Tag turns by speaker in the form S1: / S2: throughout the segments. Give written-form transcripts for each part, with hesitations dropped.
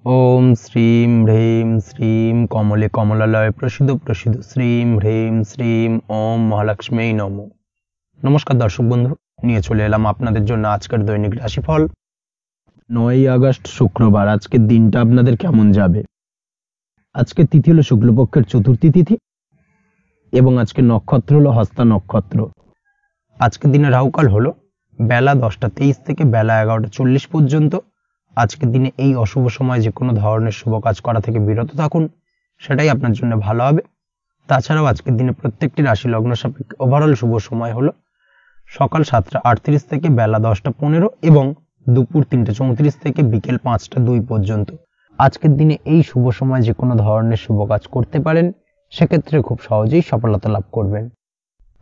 S1: ओम श्रीम ह्रीम श्रीम कमले कमलालय प्रसिद्ध प्रसिद्ध श्रीम ह्रीम श्रीम ओम महालक्ष्मी नमो। नमस्कार दर्शक बंधु, নিয়ে চলে এলাম আপনাদের জন্য আজকের দৈনিক রাশিফল। 9 আগস্ট শুক্রবার। আজকের দিনটা আপনাদের কেমন যাবে? আজকে তিথি হলো শুক্লপক্ষের চতুর্থী তিথি এবং আজকে নক্ষত্র হলো হস্তা নক্ষত্র। আজকের দিনে রাহুকাল হলো বেলা 10টা 23 থেকে বেলা 11টা 40 পর্যন্ত। আজকের দিনে এই অশুভ সময় যে কোনো ধরনের শুভ কাজ করা থেকে বিরত থাকুন, সেটাই আপনার জন্য ভালো হবে। তাছাড়াও আজকের দিনে প্রত্যেকটি রাশি লগ্ন সাপেক্ষে ওভারঅল শুভ সময় হলো সকাল 7টা 38 থেকে বেলা 10টা 15 এবং দুপুর 3টা 34 থেকে বিকেল 5টা 2 পর্যন্ত। আজকের দিনে এই শুভ সময় যে কোনো ধরনের শুভ কাজ করতে পারেন, সেক্ষেত্রে খুব সহজেই সফলতা লাভ করবেন।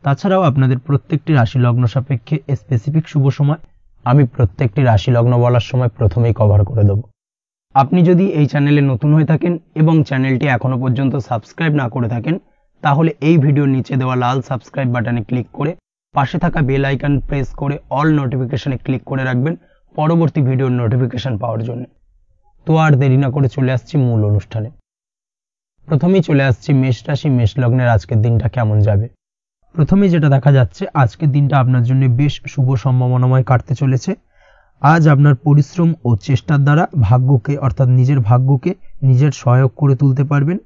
S1: তাছাড়াও আপনাদের প্রত্যেকটি রাশি লগ্ন সাপেক্ষে স্পেসিফিক শুভ সময় আমি প্রত্যেকটি রাশি লগ্ন বলার সময় প্রথমেই কভার করে দেব। আপনি যদি এই চ্যানেলে নতুন হয়ে থাকেন এবং চ্যানেলটি এখনো পর্যন্ত সাবস্ক্রাইব না করে থাকেন, তাহলে এই ভিডিওর নিচে দেওয়া লাল সাবস্ক্রাইব বাটনে ক্লিক করে পাশে থাকা বেল আইকন প্রেস করে অল নোটিফিকেশনে ক্লিক করে রাখবেন পরবর্তী ভিডিওর নোটিফিকেশন পাওয়ার জন্য। তো আর দেরি না করে চলে আসছি মূল অনুষ্ঠানে। প্রথমেই চলে আসছি মেষ রাশি মেষ লগ্নের আজকের দিনটা কেমন যাবে। প্রথমে যেটা দেখা যাচ্ছে, আজকের দিনটা আপনার জন্য বেশ শুভ সম্ভাবনাময় কাটতে চলেছে। আজ আপনার পরিশ্রম ও চেষ্টার দ্বারা ভাগ্যকে অর্থাৎ নিজের ভাগ্যকে নিজের সহায়ক করে তুলতে পারবেন।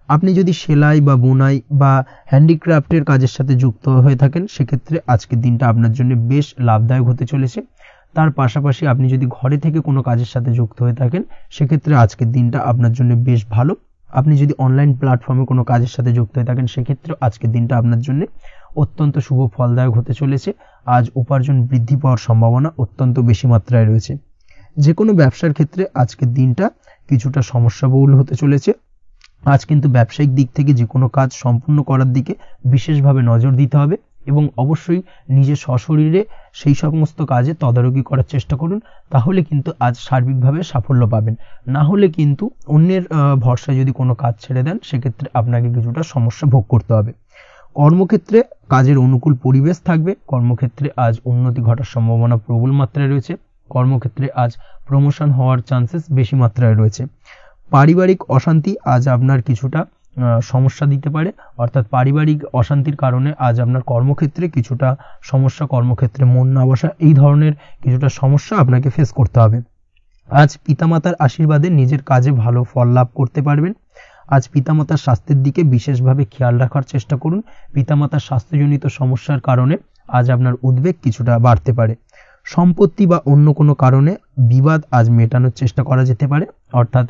S1: আপনি যদি সেলাই বা বোনাই বা হ্যান্ডিক্রাফটের কাজের সাথে যুক্ত হয়ে থাকেন, সেক্ষেত্রে আজকের দিনটা আপনার জন্য বেশ লাভদায়ক হতে চলেছে। তার পাশাপাশি আপনি যদি ঘরে থেকে কোনো কাজের সাথে যুক্ত হয়ে থাকেন, সেক্ষেত্রে আজকের দিনটা আপনার জন্য বেশ ভালো। আপনি যদি অনলাইন প্ল্যাটফর্মে কোনো কাজের সাথে যুক্ত হয়ে থাকেন, সেক্ষেত্রে আজকের দিনটা আপনার জন্য অত্যন্ত শুভ ফলদায়ক হতে চলেছে। আজ উপার্জন বৃদ্ধি পাওয়ার সম্ভাবনা অত্যন্ত বেশি মাত্রায় রয়েছে। যে কোনো ব্যবসার ক্ষেত্রে আজকের দিনটা কিছুটা সমস্যাবহুল হতে চলেছে। আজ কিন্তু ব্যবসায়িক দিক থেকে যে কোনো কাজ সম্পূর্ণ করার দিকে বিশেষভাবে নজর দিতে হবে এবং অবশ্যই নিজের সশরীরে সেই সমস্ত কাজে তদারকি করার চেষ্টা করুন, তাহলে কিন্তু আজ সার্বিকভাবে সাফল্য পাবেন। না হলে কিন্তু অন্যের ভরসায় যদি কোনো কাজ ছেড়ে দেন, সেক্ষেত্রে আপনাকে কিছুটা সমস্যা ভোগ করতে হবে। কর্মক্ষেত্রে কাজের অনুকূল পরিবেশ থাকবে। কর্মক্ষেত্রে আজ উন্নতি ঘটার সম্ভাবনা প্রবল মাত্রায় রয়েছে। কর্মক্ষেত্রে আজ প্রমোশন হওয়ার চান্সেস বেশি মাত্রায় রয়েছে। পারিবারিক অশান্তি আজ আপনার কিছুটা সমস্যা দিতে পারে, অর্থাৎ পারিবারিক অশান্তির কারণে আজ আপনার কর্মক্ষেত্রে কিছুটা সমস্যা, কর্মক্ষেত্রে মন না বসা, এই ধরনের কিছুটা সমস্যা আপনাকে ফেস করতে হবে। আজ পিতামাতার আশীর্বাদে নিজের কাজে ভালো ফল লাভ করতে পারবেন। আজ পিতামাতার স্বাস্থ্যের দিকে বিশেষভাবে খেয়াল রাখার চেষ্টা করুন। পিতামাতার স্বাস্থ্যজনিত সমস্যার কারণে আজ আপনার উদ্বেগ কিছুটা বাড়তে পারে। সম্পত্তি বা অন্য কোনো কারণে বিবাদ আজ মেটানোর চেষ্টা করা যেতে পারে, অর্থাৎ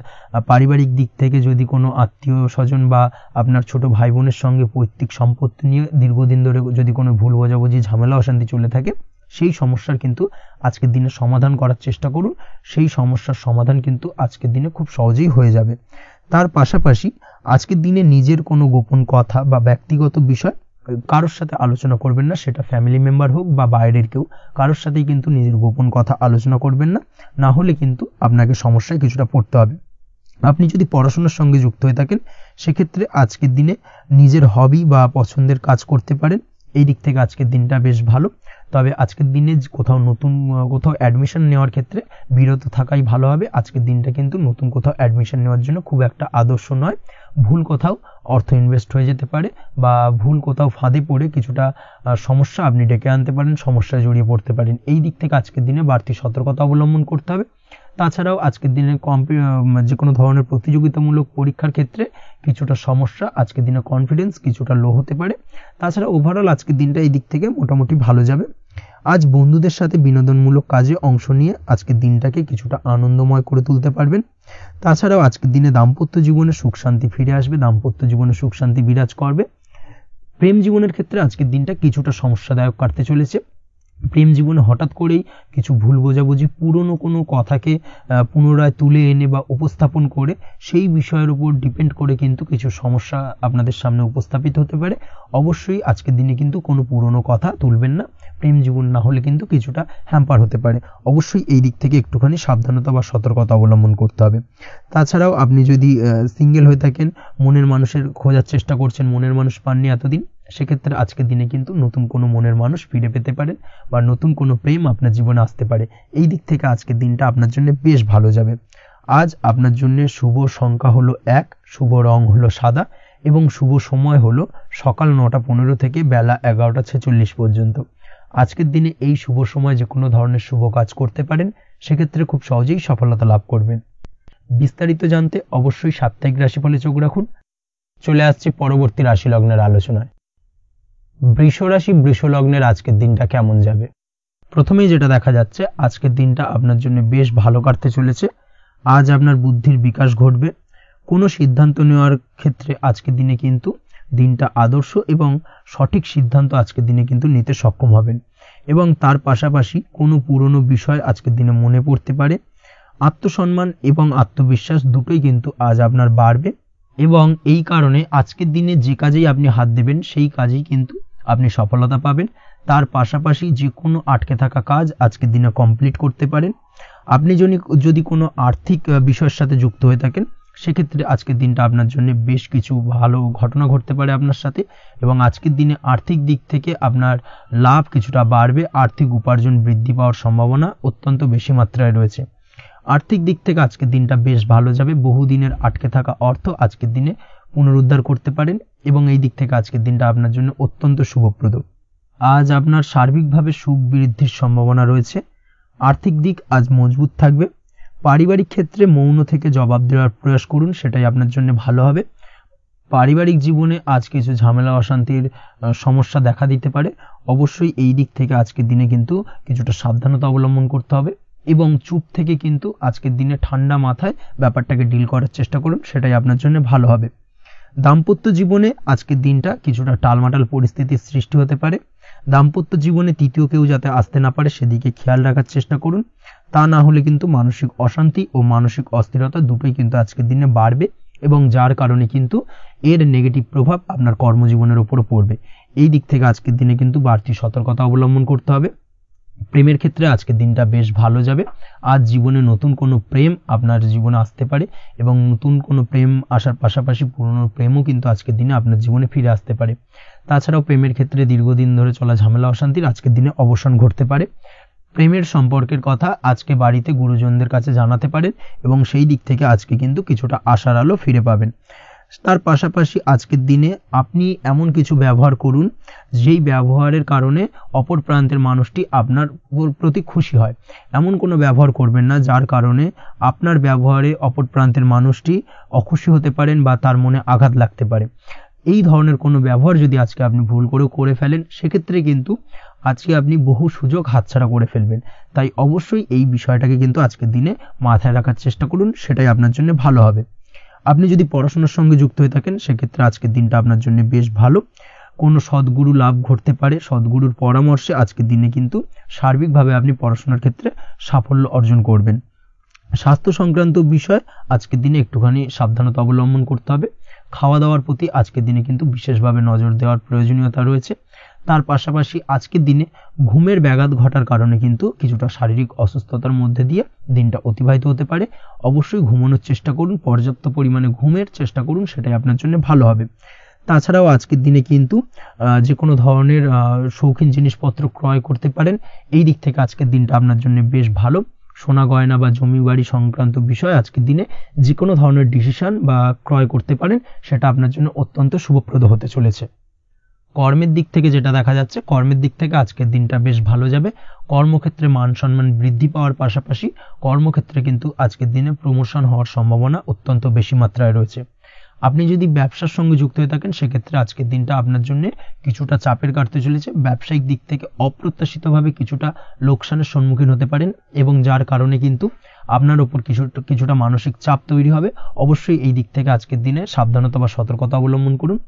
S1: পারিবারিক দিক থেকে যদি কোনো আত্মীয় স্বজন বা আপনার ছোট ভাই বোনের সঙ্গে পৈতৃক সম্পত্তি নিয়ে দীর্ঘদিন ধরে যদি কোনো ভুল বোঝাবুঝি ঝামেলা অশান্তি চলে থাকে, সেই সমস্যার কিন্তু আজকের দিনে সমাধান করার চেষ্টা করুন। সেই সমস্যার সমাধান কিন্তু আজকের দিনে খুব সহজেই হয়ে যাবে। তার পাশাপাশি আজকের দিনে নিজের কোনো গোপন কথা বা ব্যক্তিগত বিষয় কারোর সাথে আলোচনা করবেন না, সেটা ফ্যামিলি মেম্বার হোক বা বাইরের কেউ, কারোর সাথেই কিন্তু নিজের গোপন কথা আলোচনা করবেন না, না হলে কিন্তু আপনাকে সমস্যায় কিছুটা পড়তে হবে। আপনি যদি পড়াশোনার সঙ্গে যুক্ত হয়ে থাকেন, সেক্ষেত্রে আজকের দিনে নিজের হবি বা পছন্দের কাজ করতে পারেন। এই দিক থেকে আজকের দিনটা বেশ ভালো। তবে আজকের দিনে কোথাও অ্যাডমিশন নেওয়ার ক্ষেত্রে বিরত থাকাই ভালো হবে। আজকের দিনটা কিন্তু নতুন কোথাও অ্যাডমিশন নেওয়ার জন্য খুব একটা আদর্শ নয়। ভুল কোথাও অর্থ ইনভেস্ট হয়ে যেতে পারে বা ভুল কোথাও ফাঁদে পড়ে কিছুটা সমস্যা আপনি ডেকে আনতে পারেন, সমস্যায় জড়িয়ে পড়তে পারেন। এই দিক থেকে আজকের দিনে বাড়তি সতর্কতা অবলম্বন করতে হবে। তাছাড়াও আজকের দিনে যে কোনো ধরনের প্রতিযোগিতামূলক পরীক্ষার ক্ষেত্রে কিছুটা সমস্যা, আজকের দিনে কনফিডেন্স কিছুটা লো হতে পারে। তাছাড়া ওভারঅল আজকের দিনটা এই দিক থেকে মোটামুটি ভালো যাবে। আজ বন্ধুদের সাথে বিনোদনমূলক কাজে অংশ নিয়ে আজকের দিনটাকে কিছুটা আনন্দময় করে তুলতে পারবেন। তাছাড়াও আজকের দিনে দাম্পত্য জীবনে সুখ শান্তি ফিরে আসবে, দাম্পত্য জীবনে সুখ শান্তি বিরাজ করবে। প্রেম জীবনের ক্ষেত্রে আজকের দিনটা কিছুটা সমস্যাদায়ক কাটতে চলেছে। প্রেম জীবনে হঠাৎ করেই কিছু ভুল বোঝাবুঝি, পুরনো কোনো কথাকে পুনরায় তুলে এনে বা উপস্থাপন করে সেই বিষয়ের উপর ডিপেন্ড করে কিন্তু কিছু সমস্যা আপনাদের সামনে উপস্থাপিত হতে পারে। অবশ্যই আজকের দিনে কিন্তু কোনো পুরনো কথা তুলবেন না, প্রেম জীবন না হলে কিন্তু কিছুটা হ্যাম্পার হতে পারে। অবশ্যই এই দিক থেকে একটুখানি সাবধানতা বা সতর্কতা অবলম্বন করতে হবে। তাছাড়াও আপনি যদি সিঙ্গেল হয়ে থাকেন, মনের মানুষের খোঁজার চেষ্টা করছেন, মনের মানুষ পাননি এতদিন, সেক্ষেত্রে আজকের দিনে কিন্তু নতুন কোনো মনের মানুষ ফিরে পেতে পারেন বা নতুন কোনো প্রেম আপনার জীবনে আসতে পারে। এই দিক থেকে আজকের দিনটা আপনার জন্য বেশ ভালো যাবে। আজ আপনার জন্য শুভ সংখ্যা হলো 1, শুভ রং হলো সাদা এবং শুভ সময় হলো সকাল 9:15 থেকে বেলা 11:46 পর্যন্ত। আজকের দিনে এই শুভ সময় যে কোনো ধরনের শুভ কাজ করতে পারেন, সেক্ষেত্রে খুব সহজেই সফলতা লাভ করবেন। বিস্তারিত জানতে অবশ্যই সাপ্তাহিক রাশিফলে চোখ রাখুন। চলে আসছে পরবর্তী রাশি লগ্নের আলোচনায়। বৃষ রাশি, বৃষ লগ্নের আজকের দিনটা কেমন যাবে? প্রথমেই যেটা দেখা যাচ্ছে, আজকের দিনটা আপনার জন্য বেশ ভালো কাটতে চলেছে। আজ আপনার বুদ্ধির বিকাশ ঘটবে। কোনো সিদ্ধান্ত নেওয়ার ক্ষেত্রে আজকের দিনে কিন্তু দিনটা আদর্শ এবং সঠিক সিদ্ধান্ত আজকের দিনে কিন্তু নিতে সক্ষম হবেন এবং তার পাশাপাশি কোনো পুরনো বিষয় আজকের দিনে মনে পড়তে পারে। আত্মসম্মান এবং আত্মবিশ্বাস দুটোই কিন্তু আজ আপনার বাড়বে এবং এই কারণে আজকের দিনে যে কাজেই আপনি হাত দেবেন সেই কাজেই কিন্তু আপনি সফলতা পাবেন। তার পাশাপাশি যে কোনো আটকে থাকা কাজ আজকের দিনে কমপ্লিট করতে পারেন। আপনি যদি কোনো আর্থিক বিষয়ের সাথে যুক্ত হয়ে থাকেন, সেক্ষেত্রে আজকের দিনটা আপনার জন্য বেশ কিছু ভালো ঘটনা ঘটতে পারে আপনার সাথে এবং আজকের দিনে আর্থিক দিক থেকে আপনার লাভ কিছুটা বাড়বে। আর্থিক উপার্জন বৃদ্ধি পাওয়ার সম্ভাবনা অত্যন্ত বেশি মাত্রায় রয়েছে। আর্থিক দিক থেকে আজকের দিনটা বেশ ভালো যাবে। বহুদিনের আটকে থাকা অর্থ আজকের দিনে পুনরুদ্ধার করতে পারেন এবং এই দিক থেকে আজকের দিনটা আপনার জন্য অত্যন্ত শুভপ্রদ। আজ আপনার সার্বিকভাবে সুখ বৃদ্ধির সম্ভাবনা রয়েছে। আর্থিক দিক আজ মজবুত থাকবে। পারিবারিক ক্ষেত্রে মৌন থেকে জবাব দেওয়ার প্রয়াস করুন, সেটাই আপনার জন্য ভালো হবে। পারিবারিক জীবনে আজ কিছু ঝামেলা অশান্তির সমস্যা দেখা দিতে পারে। অবশ্যই এই দিক থেকে আজকের দিনে কিন্তু কিছুটা সাবধানতা অবলম্বন করতে হবে এবং চুপ থেকে কিন্তু আজকের দিনে ঠান্ডা মাথায় ব্যাপারটাকে ডিল করার চেষ্টা করুন, সেটাই আপনার জন্য ভালো হবে। দাম্পত্য জীবনে আজকের দিনটা কিছুটা টালমাটাল পরিস্থিতির সৃষ্টি হতে পারে। দাম্পত্য জীবনে তৃতীয় কেউ যাতে আসতে না পারে সেদিকে খেয়াল রাখার চেষ্টা করুন। তা না হলে কিন্তু মানসিক অশান্তি ও মানসিক অস্থিরতা দুটোই কিন্তু আজকের দিনে বাড়বে এবং যার কারণে কিন্তু এর নেগেটিভ প্রভাব আপনার কর্মজীবনের উপর পড়বে। এই দিক থেকে আজকের দিনে কিন্তু বাড়তি সতর্কতা অবলম্বন করতে হবে। প্রেমের ক্ষেত্রে আজকের দিনটা বেশ ভালো যাবে। আজ জীবনে নতুন কোনো প্রেম আপনার জীবনে আসতে পারে এবং নতুন কোনো প্রেম আসার পাশাপাশি পুরনো প্রেমও কিন্তু আজকের দিনে আপনার জীবনে ফিরে আসতে পারে। তাছাড়াও প্রেমের ক্ষেত্রে দীর্ঘদিন ধরে চলা ঝামেলা অশান্তির আজকের দিনে অবসান ঘটতে পারে। প্রেমের সম্পর্কের কথা আজকে বাড়িতে গুরুজনদের কাছে জানাতে পারেন এবং সেই দিক থেকে আজকে কিন্তু কিছুটা আশার আলো ফিরে পাবেন। তার পাশাপাশি আজকের দিনে আপনি এমন কিছু ব্যবহার করুন যেই ব্যবহারের কারণে অপর প্রান্তের মানুষটি আপনার প্রতি খুশি হয়। এমন কোনো ব্যবহার করবেন না যার কারণে আপনার ব্যবহারে অপর প্রান্তের মানুষটি অখুশি হতে পারেন বা তার মনে আঘাত লাগতে পারে। এই ধরনের কোনো ব্যবহার যদি আজকে আপনি ভুল করে ফেলেন, সেক্ষেত্রে কিন্তু আজকে আপনি বহু সুযোগ হাতছাড়া করে ফেলবেন। তাই অবশ্যই এই বিষয়টাকে কিন্তু আজকের দিনে মাথায় রাখার চেষ্টা করুন, সেটাই আপনার জন্য ভালো হবে। আপনি যদি পড়াশোনার সঙ্গে যুক্ত হয়ে থাকেন, সেক্ষেত্রে আজকের দিনটা আপনার জন্য বেশ ভালো। কোনো সদ্গুরু লাভ ঘটতে পারে। সদ্গুরুর পরামর্শে আজকের দিনে কিন্তু সার্বিকভাবে আপনি পড়াশোনার ক্ষেত্রে সাফল্য অর্জন করবেন। স্বাস্থ্য সংক্রান্ত বিষয় আজকের দিনে একটুখানি সাবধানতা অবলম্বন করতে হবে। খাওয়া দাওয়ার প্রতি আজকের দিনে কিন্তু বিশেষভাবে নজর দেওয়ার প্রয়োজনীয়তা রয়েছে। তার পাশাপাশি আজকের দিনে ঘুমের ব্যাঘাত ঘটার কারণে কিন্তু কিছুটা শারীরিক অসুস্থতার মধ্যে দিয়ে দিনটা অতিবাহিত হতে পারে। অবশ্যই ঘুমানোর চেষ্টা করুন, পর্যাপ্ত পরিমাণে ঘুমের চেষ্টা করুন, সেটাই আপনার জন্য ভালো হবে। তাছাড়াও আজকের দিনে কিন্তু যে কোনো ধরনের শৌখিন জিনিসপত্র ক্রয় করতে পারেন। এই দিক থেকে আজকের দিনটা আপনার জন্য বেশ ভালো। সোনা গয়না বা জমি বাড়ি সংক্রান্ত বিষয় আজকের দিনে যে কোনো ধরনের ডিসিশন বা ক্রয় করতে পারেন, সেটা আপনার জন্য অত্যন্ত শুভপ্রদ হতে চলেছে। কর্মের দিক থেকে যেটা দেখা যাচ্ছে, কর্মের দিক থেকে আজকের দিনটা বেশ ভালো যাবে। কর্মক্ষেত্রে মান সম্মান বৃদ্ধি পাওয়ার পাশাপাশি কর্মক্ষেত্রে কিন্তু আজকের দিনে প্রমোশন হওয়ার সম্ভাবনা অত্যন্ত বেশি মাত্রায় রয়েছে। আপনি যদি ব্যবসার সঙ্গে যুক্ত হয়ে থাকেন, সেক্ষেত্রে আজকের দিনটা আপনার জন্য কিছুটা চাপের কাটতে চলেছে। ব্যবসায়িক দিক থেকে অপ্রত্যাশিতভাবে কিছুটা লোকসানের সম্মুখীন হতে পারেন এবং যার কারণে কিন্তু আপনার উপর কিছুটা মানসিক চাপ তৈরি হবে। অবশ্যই এই দিক থেকে আজকের দিনে সাবধানতা বা সতর্কতা অবলম্বন করুন।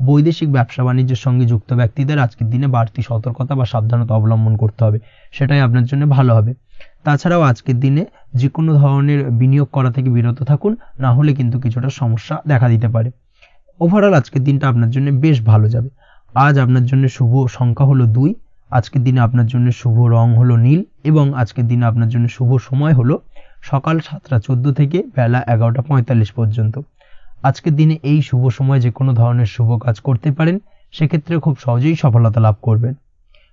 S1: বৈদেশিক ব্যবসা বাণিজ্যের সঙ্গে যুক্ত ব্যক্তিদের আজকের দিনে বাড়তি সতর্কতা বা সাবধানতা অবলম্বন করতে হবে, সেটাই আপনার জন্য ভালো হবে। তাছাড়াও আজকের দিনে যে কোনো ধরনের বিনিয়োগ করা থেকে বিরত থাকুন, না হলে কিন্তু কিছুটা সমস্যা দেখা দিতে পারে। ওভারঅল আজকের দিনটা আপনার জন্য বেশ ভালো যাবে। আজ আপনার জন্য শুভ সংখ্যা হলো 2। আজকের দিনে আপনার জন্য শুভ রং হলো নীল এবং আজকের দিনে আপনার জন্য শুভ সময় হলো সকাল 7:14 থেকে বেলা 11:45 পর্যন্ত। আজকের দিনে এই শুভ সময় যে কোনো ধরনের শুভ কাজ করতে পারেন, সেক্ষেত্রে খুব সহজেই সফলতা লাভ করবেন।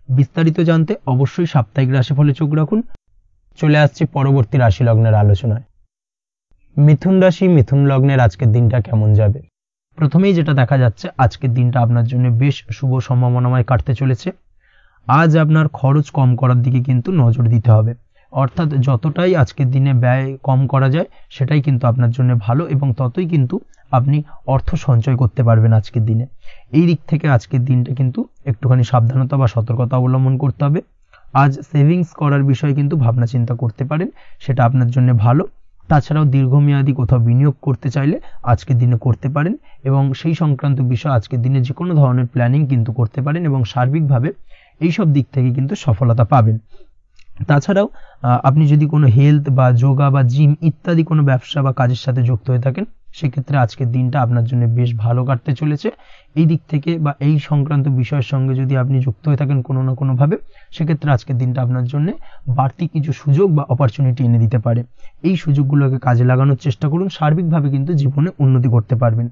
S1: বিস্তারিত জানতে অবশ্যই সাপ্তাহিক রাশিফলে চোখ রাখুন। চলে আসছি পরবর্তী রাশি লগ্নের আলোচনায়। মিথুন রাশি মিথুন লগ্নের আজকের দিনটা কেমন যাবে? প্রথমেই যেটা দেখা যাচ্ছে, আজকের দিনটা আপনার জন্য বেশ শুভ সম্ভাবনাময় কাটতে চলেছে। আজ আপনার খরচ কম করার দিকে কিন্তু নজর দিতে হবে, অর্থাৎ যতটাই আজকের দিনে ব্যয় কম করা যায় সেটাই কিন্তু আপনার জন্য ভালো, এবং ততই কিন্তু আপনি অর্থ সঞ্চয় করতে পারবেন আজকের দিনে। এই দিক থেকে আজকের দিনটা কিন্তু একটুখানি সাবধানতা বা সতর্কতা অবলম্বন করতে হবে। আজ সেভিংস করার বিষয়ে কিন্তু ভাবনা চিন্তা করতে পারেন, সেটা আপনার জন্য ভালো। তাছাড়াও দীর্ঘমেয়াদী কোথাও বিনিয়োগ করতে চাইলে আজকের দিনে করতে পারেন, এবং সেই সংক্রান্ত বিষয় আজকের দিনে যে কোনো ধরনের প্ল্যানিং কিন্তু করতে পারেন, এবং সার্বিকভাবে এইসব দিক থেকে কিন্তু সফলতা পাবেন। তাছাড়াও আপনি যদি কোনো হেলথ বা যোগা বা জিম ইত্যাদি কোনো ব্যবসা বা কাজের সাথে যুক্ত হয়ে থাকেন, সেক্ষেত্রে আজকের দিনটা আপনার জন্য বেশ ভালো কাটতে চলেছে। এই দিক থেকে বা এই সংক্রান্ত বিষয়ের সঙ্গে যদি আপনি যুক্ত হয়ে থাকেন কোনো না কোনোভাবে, সেক্ষেত্রে আজকের দিনটা আপনার জন্য বাড়তি কিছু সুযোগ বা অপরচুনিটি এনে দিতে পারে। এই সুযোগগুলোকে কাজে লাগানোর চেষ্টা করুন, সার্বিকভাবে কিন্তু জীবনে উন্নতি করতে পারবেন।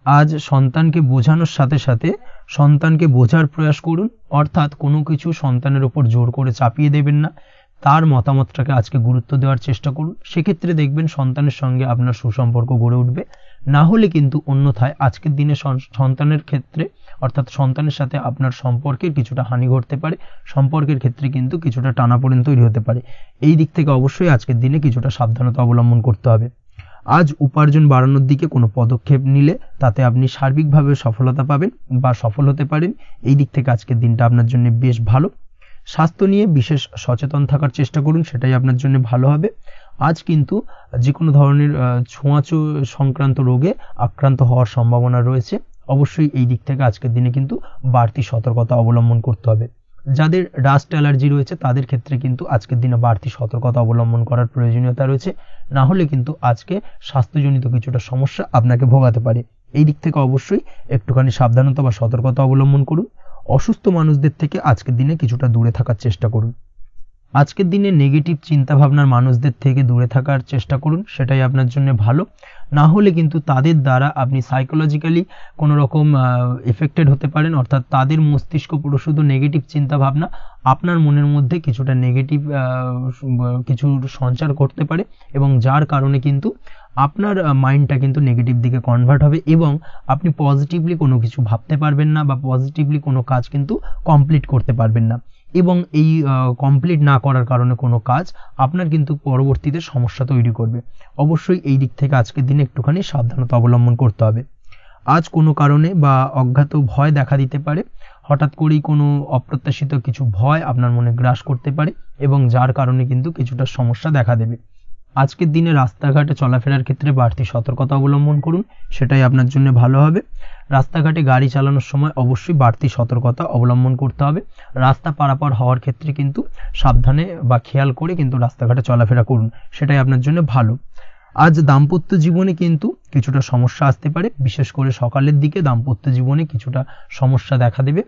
S1: আজ সন্তানকে বোঝানোর সাথে সাথে সন্তানকে বোঝার প্রয়াস করুন, অর্থাৎ কোনো কিছু সন্তানের উপর জোর করে চাপিয়ে দেবেন না, তার মতামতটাকে আজকে গুরুত্ব দেওয়ার চেষ্টা করুন। সেক্ষেত্রে দেখবেন সন্তানের সঙ্গে আপনার সুসম্পর্ক গড়ে উঠবে। না হলে কিন্তু অন্যথায় আজকের দিনে সন্তানের ক্ষেত্রে, অর্থাৎ সন্তানের সাথে আপনার সম্পর্কের কিছুটা হানি ঘটতে পারে, সম্পর্কের ক্ষেত্রে কিন্তু কিছুটা টানাপোড়েন তৈরি হতে পারে। এই দিক থেকে অবশ্যই আজকের দিনে কিছুটা সাবধানতা অবলম্বন করতে হবে। আজ উপার্জন বাড়ানোর দিকে কোনো পদক্ষেপ নিলে তাতে আপনি সার্বিকভাবে সফলতা পাবেন বা সফল হতে পারেন। এই দিক থেকে আজকের দিনটা আপনার জন্য বেশ ভালো। স্বাস্থ্য নিয়ে বিশেষ সচেতন থাকার চেষ্টা করুন, সেটাই আপনার জন্য ভালো হবে। আজ কিন্তু যে কোনো ধরনের ছোঁয়াচে সংক্রান্ত রোগে আক্রান্ত হওয়ার সম্ভাবনা রয়েছে। অবশ্যই এই দিক থেকে আজকের দিনে কিন্তু বাড়তি সতর্কতা অবলম্বন করতে হবে। যাদের ডাস্ট অ্যালার্জি রয়েছে তাদের ক্ষেত্রে কিন্তু আজকের দিনে বাড়তি সতর্কতা অবলম্বন করার প্রয়োজনীয়তা রয়েছে, না হলে কিন্তু আজকে স্বাস্থ্যজনিত কিছুটা সমস্যা আপনাকে ভোগাতে পারে। এই দিক থেকে অবশ্যই একটুখানি সাবধানতা বা সতর্কতা অবলম্বন করুন। অসুস্থ মানুষদের থেকে আজকের দিনে কিছুটা দূরে থাকার চেষ্টা করুন। আজকের দিনে নেগেটিভ চিন্তাভাবনার মানুষদের থেকে দূরে থাকার চেষ্টা করুন, সেটাই আপনার জন্য ভালো। না হলে কিন্তু তাদের দ্বারা আপনি সাইকোলজিক্যালি কোনো রকম এফেক্টেড হতে পারেন, অর্থাৎ তাদের মস্তিষ্ক পুরো শুধু নেগেটিভ চিন্তাভাবনা আপনার মনের মধ্যে কিছুটা নেগেটিভ কিছু সঞ্চার করতে পারে, এবং যার কারণে কিন্তু আপনার মাইন্ডটা কিন্তু নেগেটিভ দিকে কনভার্ট হবে, এবং আপনি পজিটিভলি কোনো কিছু ভাবতে পারবেন না বা পজিটিভলি কোনো কাজ কিন্তু কমপ্লিট করতে পারবেন না, এবং এই কমপ্লিট না করার কারণে কোনো কাজ আপনার কিন্তু পরবর্তীতে সমস্যা তৈরি করবে। অবশ্যই এই দিক থেকে আজকের দিনে একটুখানি সাবধানতা অবলম্বন করতে হবে। আজ কোনো কারণে বা অজ্ঞাত ভয় দেখা দিতে পারে, হঠাৎ করেই কোনো অপ্রত্যাশিত কিছু ভয় আপনার মনে গ্রাস করতে পারে, এবং যার কারণে কিন্তু কিছুটা সমস্যা দেখা দেবে। আজকের দিনে রাস্তাঘাটে চলাফেরার ক্ষেত্রে বাড়তি সতর্কতা অবলম্বন করুন, সেটাই আপনার জন্য ভালো হবে। রাস্তাঘাটে গাড়ি চালানোর সময় অবশ্যই বাড়তি সতর্কতা অবলম্বন করতে হবে। রাস্তা পারাপার হওয়ার ক্ষেত্রে কিন্তু সাবধানে বা খেয়াল করে কিন্তু রাস্তাঘাটে চলাফেরা করুন, সেটাই আপনার জন্য ভালো। আজ দাম্পত্য জীবনে কিন্তু কিছুটা সমস্যা আসতে পারে, বিশেষ করে সকালের দিকে দাম্পত্য জীবনে কিছুটা সমস্যা দেখা দেবে।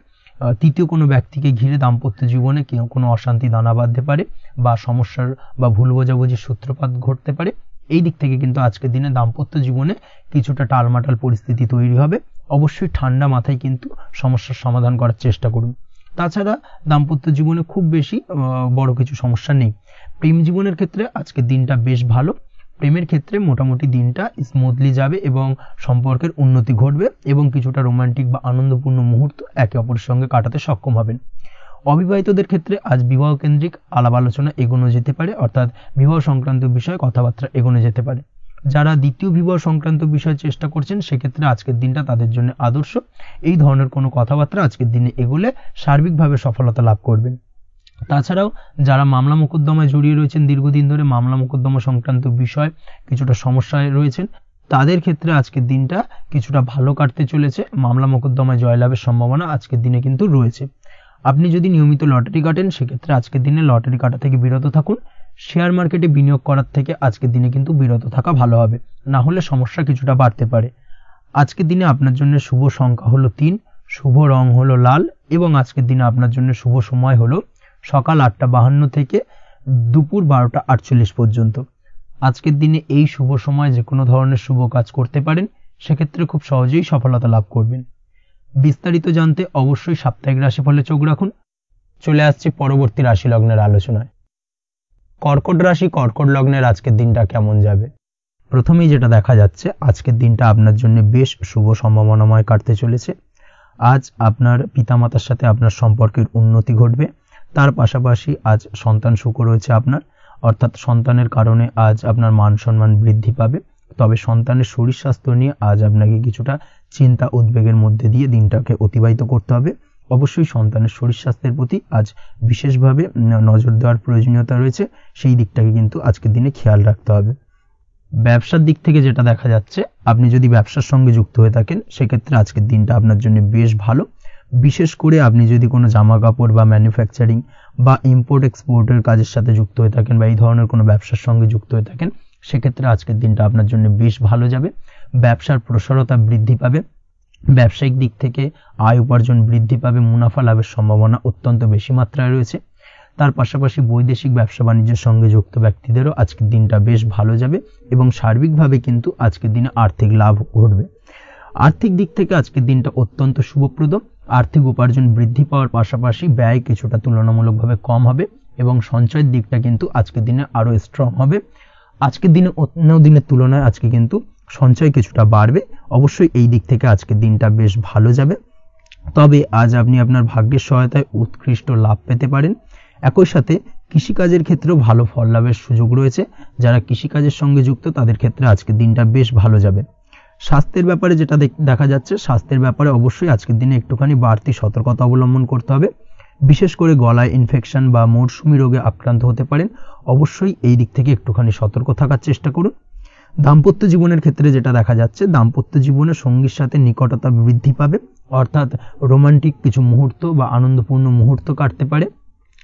S1: তৃতীয় কোনো ব্যক্তিকে ঘিরে দাম্পত্য জীবনে কোনো অশান্তি দানা বাঁধতে পারে, বা সমস্যার বা ভুল বোঝাবুঝির সূত্রপাত ঘটতে পারে। এই দিক থেকে কিন্তু আজকের দিনে দাম্পত্য জীবনে কিছুটা টালমাটাল পরিস্থিতি তৈরি হবে। অবশ্যই ঠান্ডা মাথায় কিন্তু সমস্যার সমাধান করার চেষ্টা করুন। তাছাড়া দাম্পত্য জীবনে খুব বেশি বড় কিছু সমস্যা নেই। প্রেম জীবনের ক্ষেত্রে আজকের দিনটা বেশ ভালো। প্রেমের ক্ষেত্রে মোটামুটি দিনটা স্মুথলি যাবে, এবং সম্পর্কের উন্নতি ঘটবে, এবং কিছুটা রোমান্টিক বা আনন্দপূর্ণ মুহূর্ত একে অপরের সঙ্গে কাটাতে সক্ষম হবেন। অবিবাহিতদের ক্ষেত্রে আজ বিবাহ কেন্দ্রিক আলাপ আলোচনা এগোনো যেতে পারে, অর্থাৎ বিবাহ সংক্রান্ত বিষয়ে কথাবার্তা এগোনো যেতে পারে। যারা দ্বিতীয় বিবাহ সংক্রান্ত বিষয়ে চেষ্টা করছেন, সেক্ষেত্রে আজকের দিনটা তাদের জন্য আদর্শ। এই ধরনের কোনো কথাবার্তা আজকের দিনে এগোলে সার্বিকভাবে সফলতা লাভ করবেন। তাছাড়াও যারা মামলা মোকদ্দমায় জড়িয়ে রয়েছেন, দীর্ঘদিন ধরে মামলা মোকদ্দমা সংক্রান্ত বিষয় কিছুটা সমস্যায় রয়েছেন, তাদের ক্ষেত্রে আজকের দিনটা কিছুটা ভালো কাটতে চলেছে। মামলা মোকদ্দমায় জয়লাভের সম্ভাবনা আজকের দিনে কিন্তু রয়েছে। আপনি যদি নিয়মিত লটারি কাটেন, সেক্ষেত্রে আজকের দিনে লটারি কাটা থেকে বিরত থাকুন। শেয়ার মার্কেটে বিনিয়োগ করার থেকে আজকের দিনে কিন্তু বিরত থাকা ভালো হবে, না হলে সমস্যা কিছুটা বাড়তে পারে। আজকের দিনে আপনার জন্য শুভ সংখ্যা হলো 3, শুভ রং হলো লাল, এবং আজকের দিনে আপনার জন্য শুভ সময় হলো সকাল 8:52 থেকে দুপুর 12:48 পর্যন্ত। আজকের দিনে এই শুভ সময় যে কোনো ধরনের শুভ কাজ করতে পারেন, সেক্ষেত্রে খুব সহজেই সফলতা লাভ করবেন। বিস্তারিত জানতে অবশ্যই সাপ্তাহিক রাশিফলে চোখ রাখুন। চলে আসছে পরবর্তী রাশি লগ্নের আলোচনায়। কর্কট রাশি কর্কট লগ্নের আজকের দিনটা কেমন যাবে? প্রথমেই যেটা দেখা যাচ্ছে, আজকের দিনটা আপনার জন্য বেশ শুভ সম্ভাবনাময় কাটতে চলেছে। আজ আপনার পিতামাতার সাথে আপনার সম্পর্কের উন্নতি ঘটবে। তার পাশাপাশি আজ সন্তান সুখ রয়েছে আপনার, অর্থাৎ সন্তানের কারণে আজ আপনার মান সম্মান বৃদ্ধি পাবে। তবে সন্তানের শরীর স্বাস্থ্য নিয়ে আজ আপনাকে কিছুটা চিন্তা উদ্বেগের মধ্যে দিয়ে দিনটাকে অতিবাহিত করতে হবে। অবশ্যই সন্তানের শরীর স্বাস্থ্যের প্রতি আজ বিশেষভাবে নজর দেওয়ার প্রয়োজনীয়তা রয়েছে, সেই দিকটাকে কিন্তু আজকের দিনে খেয়াল রাখতে হবে। ব্যবসার দিক থেকে যেটা দেখা যাচ্ছে, আপনি যদি ব্যবসার সঙ্গে যুক্ত হয়ে থাকেন সেক্ষেত্রে আজকের দিনটা আপনার জন্য বেশ ভালো। বিশেষ করে আপনি যদি কোনো জামা কাপড় বা ম্যানুফ্যাকচারিং বা ইম্পোর্ট এক্সপোর্টের কাজের সাথে যুক্ত হয়ে থাকেন বা এই ধরনের কোনো ব্যবসার সঙ্গে যুক্ত হয়ে থাকেন সেক্ষেত্রে আজকের দিনটা আপনার জন্য বেশ ভালো যাবে। ব্যবসার প্রসারতা বৃদ্ধি পাবে, ব্যবসায়িক দিক থেকে আয় উপার্জন বৃদ্ধি পাবে, মুনাফা লাভের সম্ভাবনা অত্যন্ত বেশি মাত্রায় রয়েছে। তার পাশাপাশি বৈদেশিক ব্যবসা বাণিজ্যের সঙ্গে যুক্ত ব্যক্তিদেরও আজকের দিনটা বেশ ভালো যাবে এবং সার্বিকভাবে কিন্তু আজকের দিনে আর্থিক লাভ ঘটবে। আর্থিক দিক থেকে আজকের দিনটা অত্যন্ত শুভপ্রদ। আর্থিক উপার্জন বৃদ্ধি পাওয়ার পাশাপাশি ব্যয় কিছুটা তুলনামূলকভাবে কম হবে এবং সঞ্চয়ের দিকটা কিন্তু আজকের দিনে আরো স্ট্রং হবে। আজকের দিনে অন্য দিনের তুলনায় আজকে কিন্তু সঞ্চয় কিছুটা বাড়বে। অবশ্যই এই দিক থেকে আজকের দিনটা বেশ ভালো যাবে। তবে আজ আপনি আপনার ভাগ্যের সহায়তায় উৎকৃষ্ট লাভ পেতে পারেন। একই সাথে কৃষিকাজের ক্ষেত্রেও ভালো ফল লাভের সুযোগ রয়েছে। যারা কৃষিকাজের সঙ্গে যুক্ত তাদের ক্ষেত্রে আজকের দিনটা বেশ ভালো যাবে। স্বাস্থ্যের ব্যাপারে যেটা দেখা যাচ্ছে, স্বাস্থ্যের ব্যাপারে অবশ্যই আজকের দিনে একটুখানি বাড়তি সতর্কতা অবলম্বন করতে হবে। বিশেষ করে গলায় ইনফেকশন বা মৌসুমী রোগে আক্রান্ত হতে পারেন। অবশ্যই এই দিক থেকে একটুখানি সতর্ক থাকার চেষ্টা করুন। দাম্পত্য জীবনের ক্ষেত্রে যেটা দেখা যাচ্ছে, দাম্পত্য জীবনে সঙ্গীর সাথে নিকটতা বৃদ্ধি পাবে, অর্থাৎ রোমান্টিক কিছু মুহূর্ত বা আনন্দপূর্ণ মুহূর্ত কাটতে পারে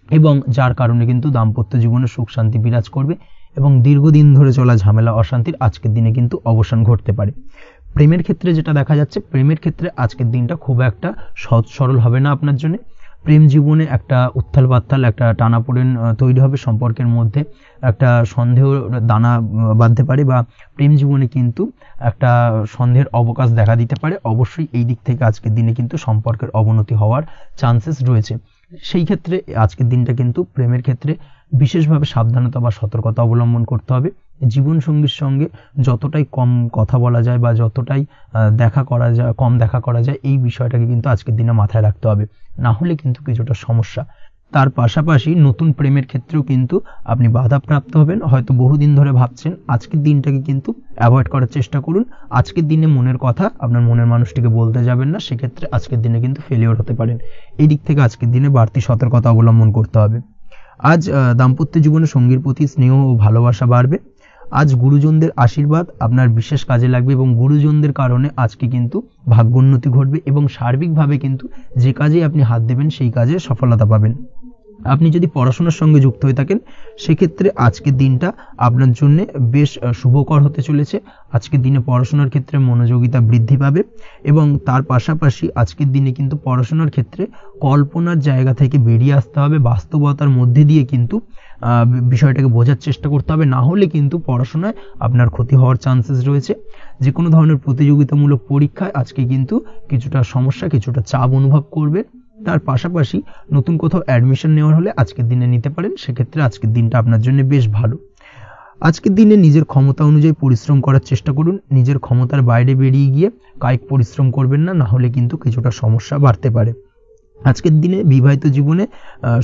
S1: এবং যার কারণে কিন্তু দাম্পত্য জীবনে সুখ শান্তি বিরাজ করবে এবং দীর্ঘদিন ধরে চলা ঝামেলা অশান্তির আজকের দিনে কিন্তু অবসান ঘটতে পারে। প্রেমের ক্ষেত্রে যেটা দেখা যাচ্ছে, প্রেমের ক্ষেত্রে আজকের দিনটা খুব একটা সহজ সরল হবে না আপনার জন্য। প্রেম জীবনে একটা উত্থাল পাত্থাল একটা টানাপোড়েন তৈরি হবে, সম্পর্কের মধ্যে একটা সন্দেহ দানা বাঁধতে পারে বা প্রেম জীবনে কিন্তু একটা সন্দেহের অবকাশ দেখা দিতে পারে। অবশ্যই এই দিক থেকে আজকের দিনে কিন্তু সম্পর্কের অবনতি হওয়ার চান্সেস রয়েছে। সেই ক্ষেত্রে আজকের দিনটা কিন্তু প্রেমের ক্ষেত্রে বিশেষভাবে সাবধানতা বা সতর্কতা অবলম্বন করতে হবে। জীবন সঙ্গীর সঙ্গে যতটাই কম কথা বলা যায় বা যতটাই কম দেখা করা যায় এই বিষয়টাকে কিন্তু আজকের দিনে মাথায় রাখতে হবে, না হলে কিন্তু কিছুটা সমস্যা। তার পাশাপাশি নতুন প্রেমের ক্ষেত্রেও কিন্তু আপনি বাধাপ্রাপ্ত হবেন। হয়তো বহুদিন ধরে ভাবছেন, আজকের দিনটাকে কিন্তু অ্যাভয়েড করার চেষ্টা করুন। আজকের দিনে মনের কথা আপনার মনের মানুষটিকে বলতে যাবেন না, সেক্ষেত্রে আজকের দিনে কিন্তু ফেলিওর হতে পারেন। এই দিক থেকে আজকের দিনে বাড়তি সতর্কতা অবলম্বন করতে হবে। আজ দাম্পত্য জীবনে সঙ্গীর প্রতি স্নেহ ও ভালোবাসা বাড়বে। আজ গুরুজনদের আশীর্বাদ আপনার বিশেষ কাজে লাগবে এবং গুরুজনদের কারণে আজকে কিন্তু ভাগ্যোন্নতি ঘটবে এবং সার্বিকভাবে কিন্তু যে কাজে আপনি হাত দেবেন সেই কাজে সফলতা পাবেন। আপনি যদি পড়াশোনার সঙ্গে যুক্ত হয়ে থাকেন সেক্ষেত্রে আজকের দিনটা আপনার জন্য বেশ শুভকর হতে চলেছে। আজকের দিনে পড়াশোনার ক্ষেত্রে মনোযোগিতা বৃদ্ধি পাবে এবং তার পাশাপাশি আজকের দিনে কিন্তু পড়াশোনার ক্ষেত্রে কল্পনার জায়গা থেকে বেরিয়ে আসতে হবে, বাস্তবতার মধ্যে দিয়ে কিন্তু বিষয়টাকে বোঝার চেষ্টা করতে হবে, না হলে কিন্তু পড়াশোনায় আপনার ক্ষতি হওয়ার চান্সেস রয়েছে। যে কোনো ধরনের প্রতিযোগিতামূলক পরীক্ষায় আজকে কিন্তু কিছুটা সমস্যা, কিছুটা চাপ অনুভব করবে। তার পাশাপাশি নতুন কোথাও অ্যাডমিশন নেওয়ার হলে আজকের দিনে নিতে পারেন, সেক্ষেত্রে আজকের দিনটা আপনার জন্য বেশ ভালো। আজকের দিনে নিজের ক্ষমতা অনুযায়ী পরিশ্রম করার চেষ্টা করুন। নিজের ক্ষমতার বাইরে বেরিয়ে গিয়ে কায়িক পরিশ্রম করবেন না, না হলে কিন্তু কিছুটা সমস্যা বাড়তে পারে। আজকের দিনে বিবাহিত জীবনে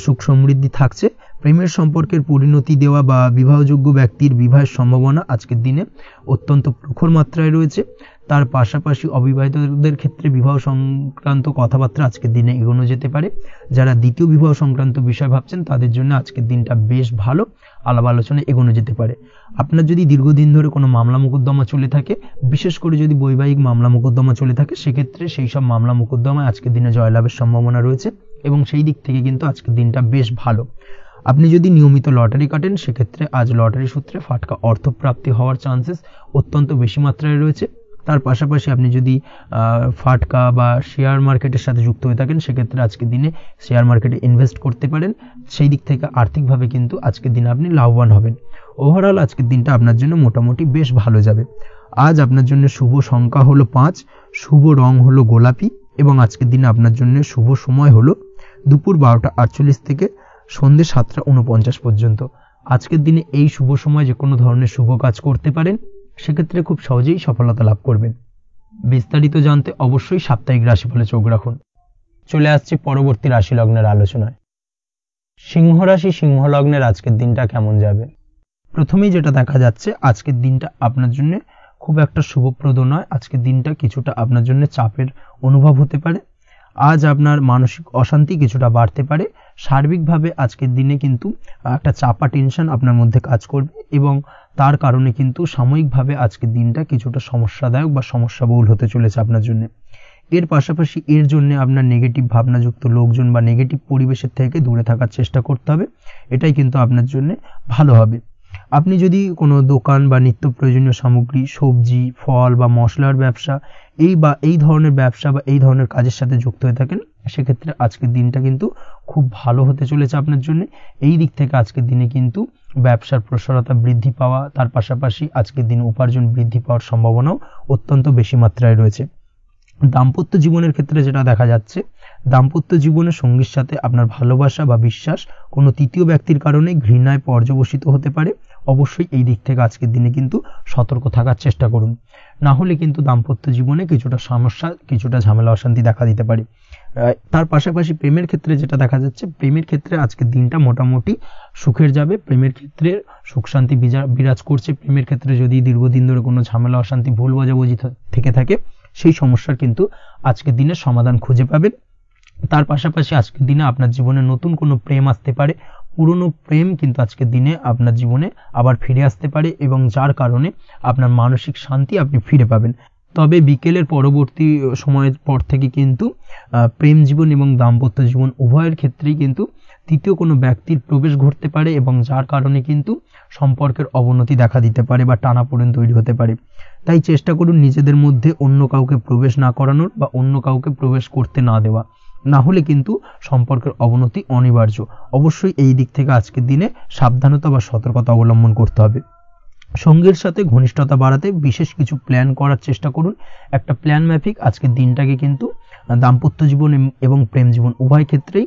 S1: সুখ সমৃদ্ধি থাকছে। প্রেমের সম্পর্কের পরিণতি দেওয়া বা বিবাহযোগ্য ব্যক্তির বিবাহের সম্ভাবনা আজকের দিনে অত্যন্ত প্রখর মাত্রায় রয়েছে। তার পাশাপাশি অবিবাহিতদের ক্ষেত্রে বিবাহ সংক্রান্ত কথাবার্তা আজকের দিনে এগোনো যেতে পারে। যারা দ্বিতীয় বিবাহ সংক্রান্ত বিষয় ভাবছেন তাদের জন্য আজকের দিনটা বেশ ভালো, আলাপ আলোচনা এগোনো যেতে পারে। আপনার যদি দীর্ঘদিন ধরে কোনো মামলা মোকদ্দমা চলে থাকে, বিশেষ করে যদি বৈবাহিক মামলা মোকদ্দমা চলে থাকে, সেক্ষেত্রে সেই সব মামলা মোকদ্দমায় আজকের দিনে জয়লাভের সম্ভাবনা রয়েছে এবং সেই দিক থেকে কিন্তু আজকের দিনটা বেশ ভালো। আপনি যদি নিয়মিত লটারি কাটেন সেক্ষেত্রে আজ লটারি সূত্রে ফাটকা অর্থপ্রাপ্তি হওয়ার চান্সেস অত্যন্ত বেশি মাত্রায় রয়েছে। তার পাশাপাশি আপনি যদি ফাটকা বা শেয়ার মার্কেটের সাথে যুক্ত হয়ে থাকেন সেক্ষেত্রে আজকের দিনে শেয়ার মার্কেটে ইনভেস্ট করতে পারেন। সেই দিক থেকে আর্থিকভাবে কিন্তু আজকের দিনে আপনি লাভবান হবেন। ওভারঅল আজকের দিনটা আপনার জন্য মোটামুটি বেশ ভালো যাবে। আজ আপনার জন্য শুভ সংখ্যা হলো 5, শুভ রং হলো গোলাপি এবং আজকের দিনে আপনার জন্য শুভ সময় হলো দুপুর 12:48 থেকে সন্ধ্যে 7:49 পর্যন্ত। আজকের দিনে এই শুভ সময় যে কোনো ধরনের শুভ কাজ করতে পারেন। সেক্ষেত্রে খুব সহজেই সফলতা লাভ করবেন। বিস্তারিত জানতে অবশ্যই সাপ্তাহিক রাশিফলে চোখ রাখুন। চলে আসছি পরবর্তী রাশি লগ্নের আলোচনায়। সিংহ রাশি সিংহ লগ্নের আজকের দিনটা কেমন যাবে? প্রথমেই যেটা দেখা যাচ্ছে, আজকের দিনটা আপনার জন্য খুব একটা শুভপ্রদ নয়। আজকের দিনটা কিছুটা আপনার জন্য চাপের অনুভব হতে পারে। আজ আপনার মানসিক অশান্তি কিছুটা বাড়তে পারে। সার্বিকভাবে আজকের দিনে কিন্তু একটা চাপা টেনশন আপনার মধ্যে কাজ করবে এবং তার কারণে কিন্তু সাময়িকভাবে আজকের দিনটা কিছুটা সমস্যাদায়ক বা সমস্যাবহুল হতে চলেছে আপনার জন্য। এর পাশাপাশি এর জন্য আপনার নেগেটিভ ভাবনাযুক্ত লোকজন বা নেগেটিভ পরিবেশের থেকে দূরে থাকার চেষ্টা করতে হবে। এটাই কিন্তু আপনার জন্য ভালো হবে। আপনি যদি কোনো দোকান বা নিত্য প্রয়োজনীয় সামগ্রী, সবজি, ফল বা মশলার ব্যবসা এই ধরনের ব্যবসা বা এই ধরনের কাজের সাথে যুক্ত হয়ে থাকেন, সেক্ষেত্রে আজকের দিনটা কিন্তু খুব ভালো হতে চলেছে আপনার জন্য। এই দিক থেকে আজকের দিনে কিন্তু ব্যবসার প্রসারতা বৃদ্ধি পাওয়া, তার পাশাপাশি আজকের দিনে উপার্জন বৃদ্ধি পাওয়ার সম্ভাবনাও অত্যন্ত বেশি মাত্রায় রয়েছে। দাম্পত্য জীবনের ক্ষেত্রে যেটা দেখা যাচ্ছে, দাম্পত্য জীবনের সঙ্গীর সাথে আপনার ভালোবাসা বা বিশ্বাস কোনো তৃতীয় ব্যক্তির কারণে ঘৃণায় পর্যবসিত হতে পারে। অবশ্যই এই দিক থেকে আজকের দিনে কিন্তু সতর্ক থাকার চেষ্টা করুন, না হলে কিন্তু দাম্পত্য জীবনে কিছুটা সমস্যা, কিছুটা ঝামেলা অশান্তি দেখা দিতে পারে। তার পাশাপাশি প্রেমের ক্ষেত্রে যেটা দেখা যাচ্ছে, প্রেমের ক্ষেত্রে আজকের দিনটা মোটামুটি সুখের যাবে। প্রেমের ক্ষেত্রে সুখ শান্তি বিরাজ করছে। প্রেমের ক্ষেত্রে যদি দীর্ঘদিন ধরে কোনো ঝামেলা অশান্তি ভুল বোঝাবুঝি থেকে থাকে, সেই সমস্যার কিন্তু আজকের দিনে সমাধান খুঁজে পাবেন। তার পাশাপাশি আজকের দিনে আপনার জীবনে নতুন কোনো প্রেম আসতে পারে। পুরনো প্রেম কিন্তু আজকের দিনে আপনার জীবনে আবার ফিরে আসতে পারে এবং যার কারণে আপনার মানসিক শান্তি আপনি ফিরে পাবেন। তবে বিকেলের পরবর্তী সময়ের পর থেকে কিন্তু প্রেম জীবন এবং দাম্পত্য জীবন উভয়ের ক্ষেত্রেই কিন্তু তৃতীয় কোনো ব্যক্তির প্রবেশ ঘটতে পারে এবং যার কারণে কিন্তু সম্পর্কের অবনতি দেখা দিতে পারে বা টানাপোড়েন তৈরি হতে পারে। তাই চেষ্টা করুন নিজেদের মধ্যে অন্য কাউকে প্রবেশ না করানোর বা অন্য কাউকে প্রবেশ করতে না দেওয়া, না হলে কিন্তু সম্পর্কের অবনতি অনিবার্য। অবশ্যই এই দিক থেকে আজকের দিনে সাবধানতা বা সতর্কতা অবলম্বন করতে হবে। সঙ্গীর সাথে ঘনিষ্ঠতা বাড়াতে বিশেষ কিছু প্ল্যান করার চেষ্টা করুন। একটা প্ল্যান মাফিক আজকের দিনটাকে কিন্তু দাম্পত্য জীবন এবং প্রেম জীবন উভয় ক্ষেত্রেই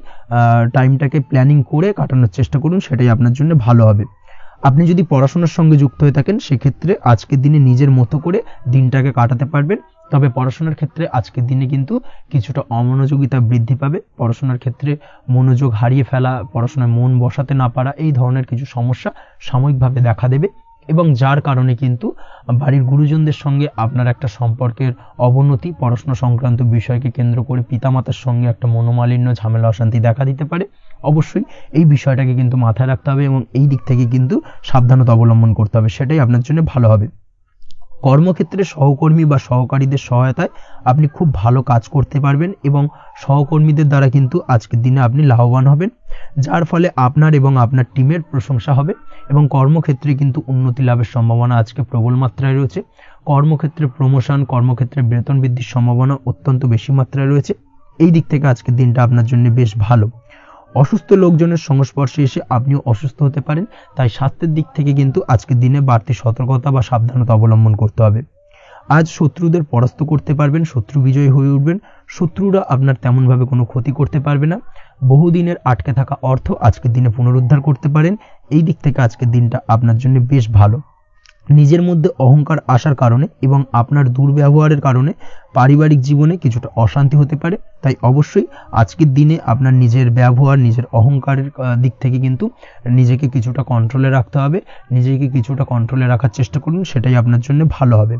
S1: টাইমটাকে প্ল্যানিং করে কাটানোর চেষ্টা করুন, সেটাই আপনার জন্য ভালো হবে। আপনি যদি পড়াশোনার সঙ্গে যুক্ত হয়ে থাকেন, সেক্ষেত্রে আজকের দিনে নিজের মতো করে দিনটাকে কাটাতে পারবেন। তবে পড়াশোনার ক্ষেত্রে আজকের দিনে কিন্তু কিছুটা অমনোযোগিতা বৃদ্ধি পাবে। পড়াশোনার ক্ষেত্রে মনোযোগ হারিয়ে ফেলা, পড়াশোনায় মন বসাতে না পারা, এই ধরনের কিছু সমস্যা সাময়িকভাবে দেখা দেবে এবং যার কারণে কিন্তু বাড়ির গুরুজনদের সঙ্গে আপনার একটা সম্পর্কের অবনতি, পড়াশোনা সংক্রান্ত বিষয়কে কেন্দ্র করে পিতামাতার সঙ্গে একটা মনোমালিন্য, ঝামেলা অশান্তি দেখা দিতে পারে। অবশ্যই এই বিষয়টাকে কিন্তু মাথায় রাখতে হবে এবং এই দিক থেকে কিন্তু সাবধানতা অবলম্বন করতে হবে, সেটাই আপনার জন্য ভালো হবে। কর্মক্ষেত্রে সহকর্মী বা সহকারীদের সহায়তায় আপনি খুব ভালো কাজ করতে পারবেন এবং সহকর্মীদের দ্বারা কিন্তু আজকের দিনে আপনি লাভবান হবেন, যার ফলে আপনার এবং আপনার টিমের প্রশংসা হবে এবং কর্মক্ষেত্রে কিন্তু উন্নতি লাভের সম্ভাবনা আজকে প্রবল মাত্রায় রয়েছে। কর্মক্ষেত্রে প্রমোশন, কর্মক্ষেত্রে বেতন বৃদ্ধির সম্ভাবনা অত্যন্ত বেশি মাত্রায় রয়েছে। এই দিক থেকে আজকের দিনটা আপনার জন্য বেশ ভালো। অসুস্থ লোকজনের সংস্পর্শে এসে আপনিও অসুস্থ হতে পারেন, তাই স্বাস্থ্যের দিক থেকে কিন্তু আজকের দিনে বাড়তি সতর্কতা বা সাবধানতা অবলম্বন করতে হবে। আজ শত্রুদের পরাস্ত করতে পারবেন, শত্রু বিজয়ী হয়ে উঠবেন। শত্রুরা আপনার তেমনভাবে কোনো ক্ষতি করতে পারবে না। বহুদিনের আটকে থাকা অর্থ আজকের দিনে পুনরুদ্ধার করতে পারেন। এই দিক থেকে আজকের দিনটা আপনার জন্য বেশ ভালো। নিজের মধ্যে অহংকার আসার কারণে এবং আপনার দুর্ব্যবহারের কারণে পারিবারিক জীবনে কিছুটা অশান্তি হতে পারে। তাই অবশ্যই আজকের দিনে আপনার নিজের ব্যবহার, নিজের অহংকারের দিক থেকে কিন্তু নিজেকে কিছুটা কন্ট্রোলে রাখতে হবে। নিজেকে কিছুটা কন্ট্রোলে রাখার চেষ্টা করুন, সেটাই আপনার জন্য ভালো হবে।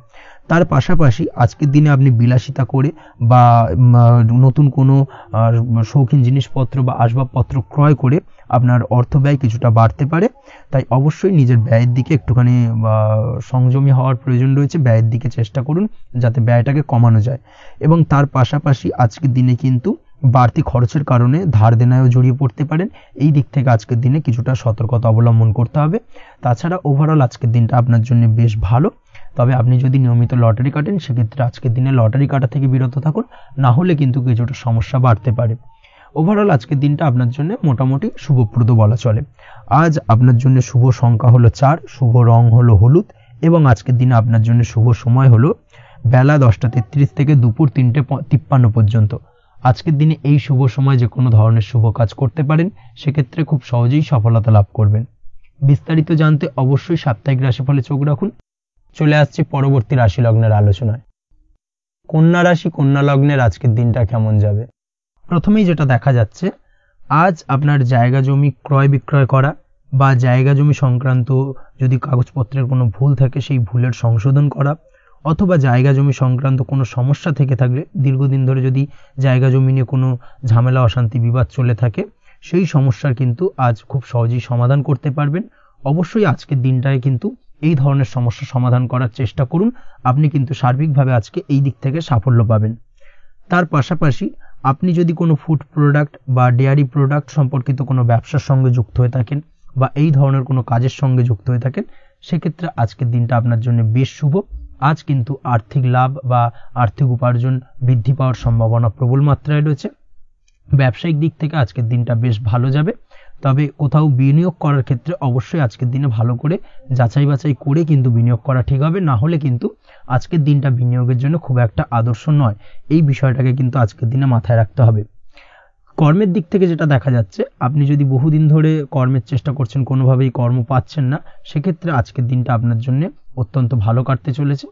S1: তার পাশাপাশি আজকের দিনে আপনি বিলাসিতা করে বা নতুন কোনো শৌখিন জিনিসপত্র বা আসবাবপত্র ক্রয় করে আপনার অর্থ ব্যয় কিছুটা বাড়তে পারে। তাই অবশ্যই নিজের ব্যয়ের দিকে একটুখানি সংযমী হওয়ার প্রয়োজন রয়েছে। ব্যয়ের দিকে চেষ্টা করুন যাতে ব্যয়টাকে কমানো যায় এবং তার পাশাপাশি আজকের দিনে কিন্তু বাড়তি খরচের কারণে ধার দেনায়ও জড়িয়ে পড়তে পারেন। এই দিক থেকে আজকের দিনে কিছুটা সতর্কতা অবলম্বন করতে হবে। তাছাড়া ওভারঅল আজকের দিনটা আপনার জন্য বেশ ভালো। তবে আপনি যদি নিয়মিত লটারি কাটেন, সেক্ষেত্রে আজকের দিনে লটারি কাটা থেকে বিরত থাকুন, না হলে কিন্তু কিছুটা সমস্যা বাড়তে পারে। ওভারঅল আজকের দিনটা আপনার জন্য মোটামুটি শুভপ্রদ বলা চলে। আজ আপনার জন্য শুভ সংখ্যা হলো 4, শুভ রং হলো হলুদ এবং আজকের দিনে আপনার জন্য শুভ সময় হলো বেলা 10:33 থেকে দুপুর 3:53 পর্যন্ত। আজকের দিনে এই শুভ সময় যে কোনো ধরনের শুভ কাজ করতে পারেন, সেক্ষেত্রে খুব সহজেই সফলতা লাভ করবেন। বিস্তারিত জানতে অবশ্যই সাপ্তাহিক রাশিফলে চোখ রাখুন। চলে আসছি পরবর্তী রাশি লগ্নের আলোচনায়। কন্যা রাশি কন্যা লগ্নের আজকের দিনটা কেমন যাবে? প্রথমেই যেটা দেখা যাচ্ছে, আজ আপনার জায়গা জমি ক্রয় বিক্রয় করা বা জায়গা জমি সংক্রান্ত যদি কাগজপত্রের কোনো ভুল থাকে সেই ভুলের সংশোধন করা, অথবা জায়গা জমি সংক্রান্ত কোনো সমস্যা থেকে থাকলে দীর্ঘদিন ধরে যদি জায়গা জমি নিয়ে কোনো ঝামেলা অশান্তি বিবাদ চলে থাকে সেই সমস্যার কিন্তু আজ খুব সহজেই সমাধান করতে পারবেন। অবশ্যই আজকের দিনটায় কিন্তু এই ধরনের সমস্যা সমাধান করার চেষ্টা করুন, আপনি কিন্তু সার্বিকভাবে আজকে এই দিক থেকে সাফল্য পাবেন। তার পাশাপাশি আপনি যদি কোনো ফুড প্রোডাক্ট বা ডেয়ারি প্রোডাক্ট সম্পর্কিত কোনো ব্যবসার সঙ্গে যুক্ত হয়ে থাকেন বা এই ধরনের কোনো কাজের সঙ্গে যুক্ত হয়ে থাকেন, সেক্ষেত্রে আজকের দিনটা আপনার জন্য বেশ শুভ। আজ কিন্তু আর্থিক লাভ বা আর্থিক উপার্জন বৃদ্ধি পাওয়ার সম্ভাবনা প্রবল মাত্রায় রয়েছে। ব্যবসায়িক দিক থেকে আজকের দিনটা বেশ ভালো যাবে, তবে কোথাও বিনিয়োগ করার ক্ষেত্রে অবশ্যই আজকের দিনে ভালো করে যাচাই বাছাই করে কিন্তু বিনিয়োগ করা ঠিক হবে, না হলে কিন্তু আজকের দিনটা বিনিয়োগের জন্য খুব একটা আদর্শ নয়। এই বিষয়টাকে কিন্তু আজকের দিনে মাথায় রাখতে হবে। কর্মের দিক থেকে যেটা দেখা যাচ্ছে, আপনি যদি বহুদিন ধরে কর্মের চেষ্টা করছেন, কোনোভাবেই কর্ম পাচ্ছেন না, সেক্ষেত্রে আজকের দিনটা আপনার জন্য অত্যন্ত ভালো কাটতে চলেছে।